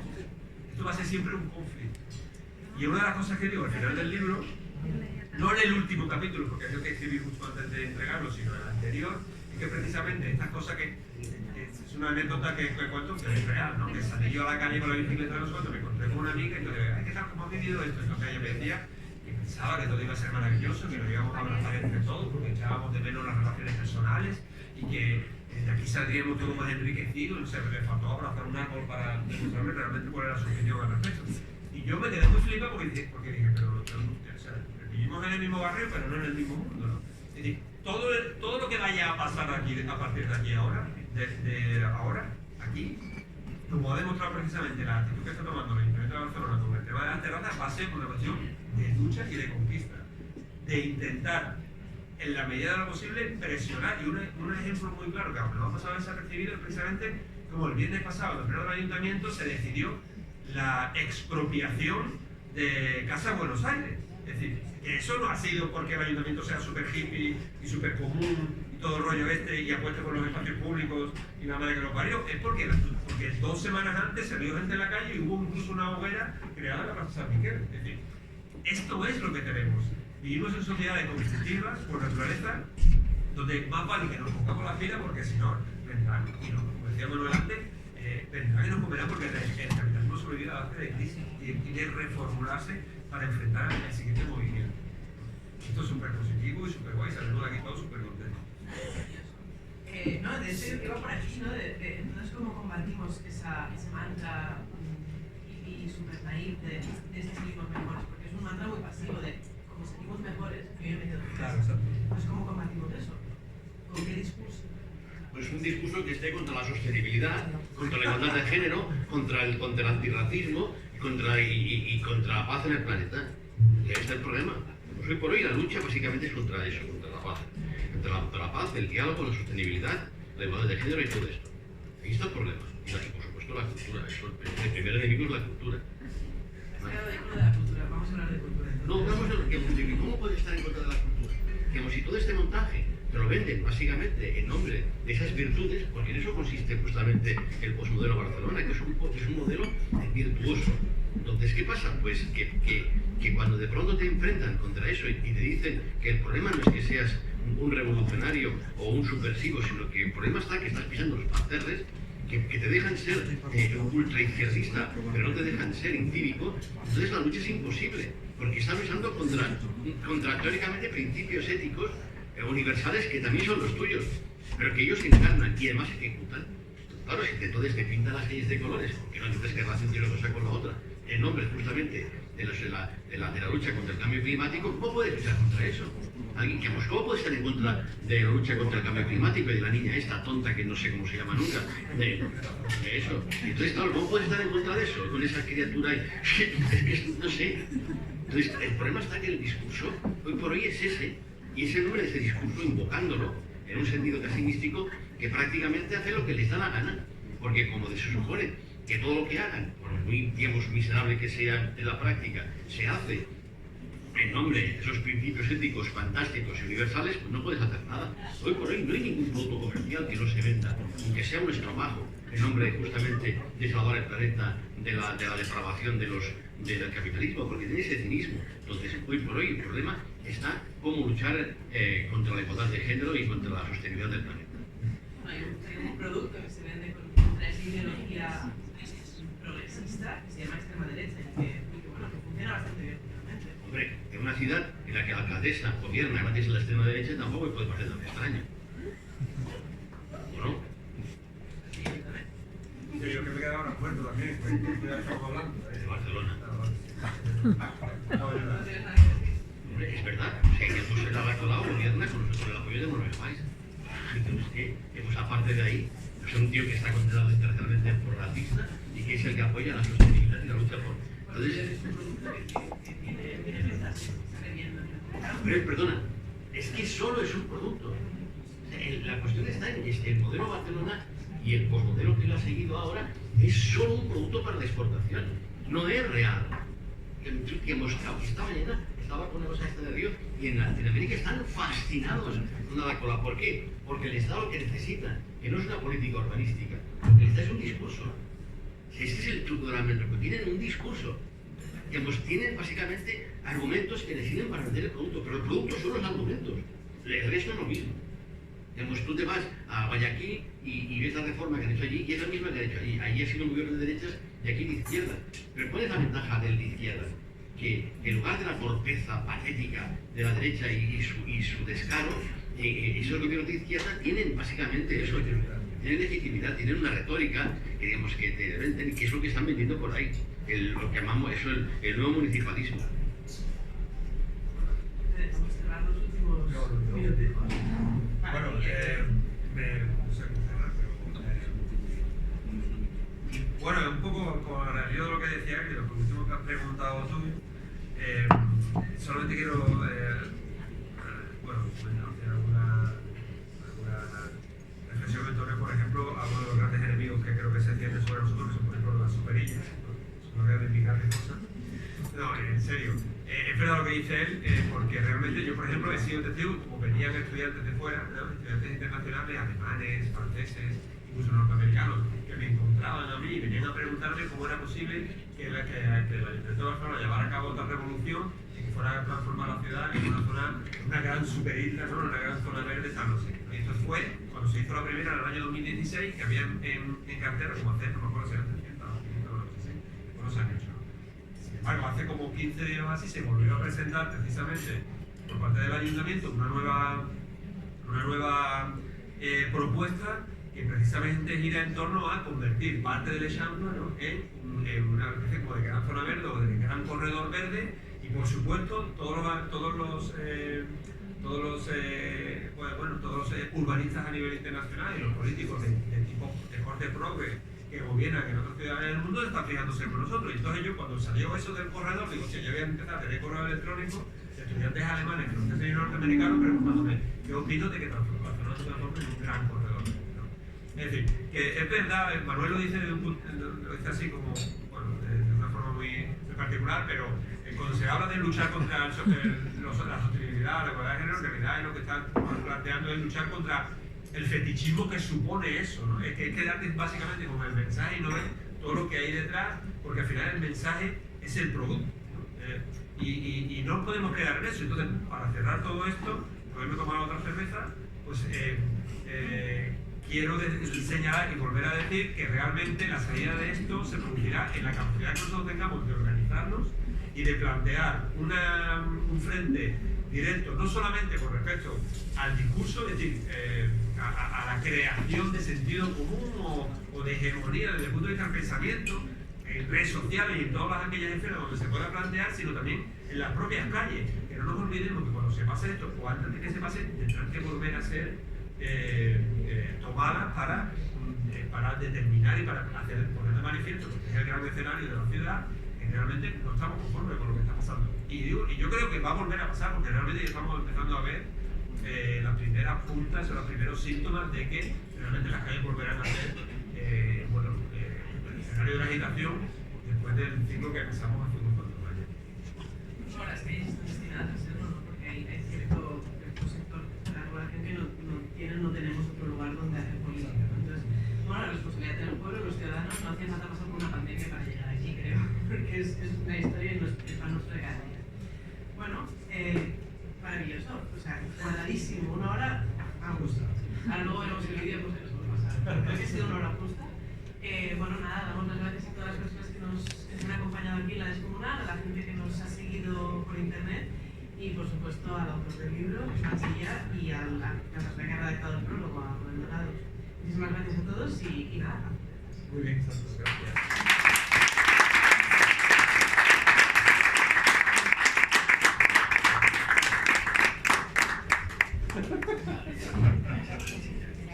Esto va a ser siempre un conflicto. Y una de las cosas que digo al final del libro, no en el último capítulo, porque es el que escribí justo antes de entregarlo, sino en el anterior, es que precisamente estas cosas que es una anécdota que cuento que es real, ¿no? Que salí yo a la calle con la bicicleta de nosotros, me encontré con una amiga y yo le digo, ¿qué tal? ¿Cómo has vivido esto? Entonces ella me decía que pensaba que todo iba a ser maravilloso, que nos íbamos a abrazar entre todos, porque echábamos de menos las relaciones personales y que de aquí saldríamos todos más enriquecidos. O sea, me faltó abrazar un árbol para demostrarme realmente cuál era su opinión al respecto. Y yo me quedé muy flipado porque dije, pero o sea, vivimos en el mismo barrio, pero no en el mismo mundo, ¿no? Es decir, todo lo que vaya a pasar aquí, a partir de aquí ahora, de ahora, aquí, como ha demostrado precisamente la actitud que está tomando el Ayuntamiento de Barcelona con el tema de las terrazas, va a ser una cuestión de lucha y de conquista, de intentar, en la medida de lo posible, presionar. Y un ejemplo muy claro que aunque no va a pasar desapercibido es precisamente como el viernes pasado, en el pleno del Ayuntamiento, se decidió la expropiación de Casa Buenos Aires. Es decir, que eso no ha sido porque el Ayuntamiento sea súper hippie y súper común y todo el rollo y apueste por los espacios públicos y la madre que lo parió, es porque 2 semanas antes se vio gente en la calle y hubo incluso una hoguera creada en la Plaza San Miguel. Es decir, esto es lo que tenemos. Vivimos en sociedades competitivas por naturaleza, donde más vale que nos pongamos la fila, porque si no, vendrán, y como decía Manuel antes, vendrán y nos comerán, porque el capitalismo sobrevive a base de crisis y quiere reformularse para enfrentar el siguiente movimiento. Esto es súper positivo y súper guay, salimos de aquí todos súper contentos. No, de hecho iba por aquí, ¿no? Entonces, ¿cómo combatimos ese mantra y súper naif de seguimos mejores? Porque es un mantra muy pasivo de como seguimos mejores, que yo me quedo con Claro, eso. exacto. Entonces, ¿cómo combatimos eso? ¿Con qué discurso? Pues un discurso que esté contra la sostenibilidad, contra la igualdad de género, contra el antirracismo y contra la paz en el planeta. Y ahí está el problema. Pues hoy por hoy la lucha básicamente es contra eso, contra la paz. Contra la paz, el diálogo, la sostenibilidad, la igualdad de género y todo esto. Ahí está el problema. Y por supuesto la cultura. El primer enemigo es la cultura. Has hablado de la cultura, vamos a hablar de cultura. No, vamos a ver, ¿cómo puede estar en contra de la cultura? Como si todo este montaje te lo venden básicamente en nombre de esas virtudes, porque en eso consiste justamente el posmodelo Barcelona, que es un modelo virtuoso. Entonces, ¿qué pasa? Pues que cuando de pronto te enfrentan contra eso y te dicen que el problema no es que seas un revolucionario o un subversivo, sino que el problema está que estás pisando los parterres, que te dejan ser ultraizquierdista, pero no te dejan ser incívico, entonces la lucha es imposible, porque están luchando contra teóricamente principios éticos universales que también son los tuyos, pero que ellos encarnan y además ejecutan. Claro, si entonces te pintan las calles de colores, porque no entiendes qué relación tiene una cosa con la otra, en nombre justamente de la lucha contra el cambio climático, ¿cómo puedes luchar contra eso? ¿Cómo puede estar en contra de la lucha contra el cambio climático y de la niña esta tonta que no sé cómo se llama nunca? De eso. Entonces, claro, ¿cómo puede estar en contra de eso? Con esa criatura no sé. Entonces, el problema está que el discurso, hoy por hoy, es ese, y es el nombre de ese discurso, invocándolo, en un sentido casi místico, que prácticamente hace lo que les da la gana. Porque como se supone que todo lo que hagan, por muy, digamos, miserable que sea en la práctica, se hace en nombre de esos principios éticos fantásticos y universales, pues no puedes hacer nada. Hoy por hoy no hay ningún producto comercial que no se venda, aunque sea un estromajo, en nombre justamente de salvar el planeta de la depravación del capitalismo, porque tiene ese cinismo. Entonces, hoy por hoy el problema está cómo luchar contra la igualdad de género y contra la sostenibilidad del planeta. Hay un producto que se vende contra esa ideología progresista que se llama extrema derecha y que funciona bastante bien. Hombre, en una ciudad en la que la alcaldesa gobierna gracias a la extrema derecha tampoco puede parecer tan extraño. ¿O no? Yo que me he quedado ahora muerto también, pues ya estamos hablando. De Barcelona. Hombre, es verdad. O sea, que José Larracolao gobierna con el apoyo de Manuel Valls. Entonces, pues aparte de ahí, es un tío que está condenado internacionalmente por racista y que es el que apoya la sostenibilidad y la lucha por... Entonces, pero perdona, es que solo es un producto. La cuestión está en que el modelo Barcelona y el posmodelo que lo ha seguido ahora es solo un producto para la exportación. No es real. Esta mañana estaba con la cosa esta de Río, y en Latinoamérica están fascinados con la cola. ¿Por qué? Porque el Estado lo que necesita, que no es una política urbanística, lo que necesita es un discurso. Si este es el truco de la metrópoli, tienen un discurso. Digamos, tienen básicamente argumentos que deciden para vender el producto, pero el producto son los argumentos, el resto es lo mismo. Digamos, tú te vas a Guayaquil y ves la reforma que han hecho allí y es la misma que han hecho allí. Allí ha sido un gobierno de derechas y aquí de izquierda. Pero ¿cuál es la ventaja del de izquierda? Que en lugar de la torpeza patética de la derecha y su descaro, esos gobiernos de izquierda tienen básicamente eso, tienen legitimidad, tienen una retórica que digamos que te venden, que es lo que están vendiendo por ahí, lo que llamamos eso el nuevo municipalismo. Vamos a cerrar los últimos minutos. Bueno, no sé cómo cerrar, pero bueno, un poco con el lío de lo que decía, que lo último que has preguntado tú, solamente quiero hacer alguna reflexión en torno, por ejemplo, a uno de los grandes enemigos que creo que se tiene sobre nosotros, que son, por ejemplo, las superillas. No voy a explicar qué cosas. No, en serio. Es verdad lo que dice él, porque realmente yo, por ejemplo, he sido testigo, como venían estudiantes de fuera, ¿no? Estudiantes internacionales, alemanes, franceses, incluso norteamericanos, que me encontraban a mí y venían a preguntarme cómo era posible que el Ayuntamiento de Barcelona llevara a cabo otra revolución y que fuera a transformar la ciudad en una gran superisla, ¿no? Una gran zona verde, tal, no sé. Y esto fue cuando se hizo la primera en el año 2016, que había en cartera, como hacer, no me acuerdo si eran 300 o 500 o lo que sea, no se han hecho. Bueno, hace como 15 días así se volvió a presentar precisamente por parte del ayuntamiento una nueva propuesta que precisamente gira en torno a convertir parte del Eixample, ¿no? en una especie como de gran zona verde o de gran corredor verde, y por supuesto todos los urbanistas a nivel internacional y los políticos de corte progre que gobiernan en otras ciudades del mundo están fijándose con nosotros. Y entonces yo, cuando salió eso del corredor, digo, yo voy a empezar a tener correo electrónico de estudiantes alemanes, franceses y norteamericanos preguntándome qué opino de que Barcelona se transforme en un gran corredor, ¿no? Es decir, que es verdad, Manuel lo dice así como, bueno, de una forma muy particular, pero cuando se habla de luchar contra la sostenibilidad, la igualdad de género, en realidad lo que están planteando es luchar contra el fetichismo que supone eso, ¿no? Es que hay que darte básicamente como el mensaje y no ver todo lo que hay detrás, porque al final el mensaje es el producto, ¿no? Y no podemos quedar en eso. Entonces, para cerrar todo esto, poderme tomar otra cerveza, pues quiero señalar y volver a decir que realmente la salida de esto se producirá en la capacidad que nosotros tengamos de organizarnos y de plantear un frente directo, no solamente con respecto al discurso, es decir, a la creación de sentido común o de hegemonía desde el punto de vista del pensamiento, en redes sociales y en todas aquellas esferas donde se pueda plantear, sino también en las propias calles. Que no nos olvidemos que cuando se pase esto, o antes de que se pase, tendrán que volver a ser tomadas para determinar y para poner de manifiesto, porque es el gran escenario de la ciudad, que realmente no estamos conformes con lo que está pasando. Y yo creo que va a volver a pasar, porque realmente ya estamos empezando a ver las primeras puntas o los primeros síntomas de que realmente las calles volverán a ser el escenario de la agitación después del ciclo que empezamos hace unos cuantos años. No, las calles están destinadas a serlo, ¿no? Porque hay cierto sector de la población que no tenemos otro lugar donde hacer política, ¿no? Entonces, bueno, la responsabilidad del pueblo, los ciudadanos, no hacía falta pasar por una pandemia para llegar aquí, creo, porque es una historia y es para nuestro de cada día. Bueno, maravilloso, o sea, cuadradísimo, una hora a gusto. Ahora luego veremos el vídeo, pues se nos va a pasar. Creo que ha sido una hora justa. Bueno, nada, damos las gracias a todas las personas que nos han acompañado aquí en la Descomunal, a la gente que nos ha seguido por internet y, por supuesto, al autor del libro, a Silla, y a la persona que ha redactado el prólogo, a Manuel Dorado. Muchísimas gracias a todos y nada. Muy bien, Santos, gracias. Gracias.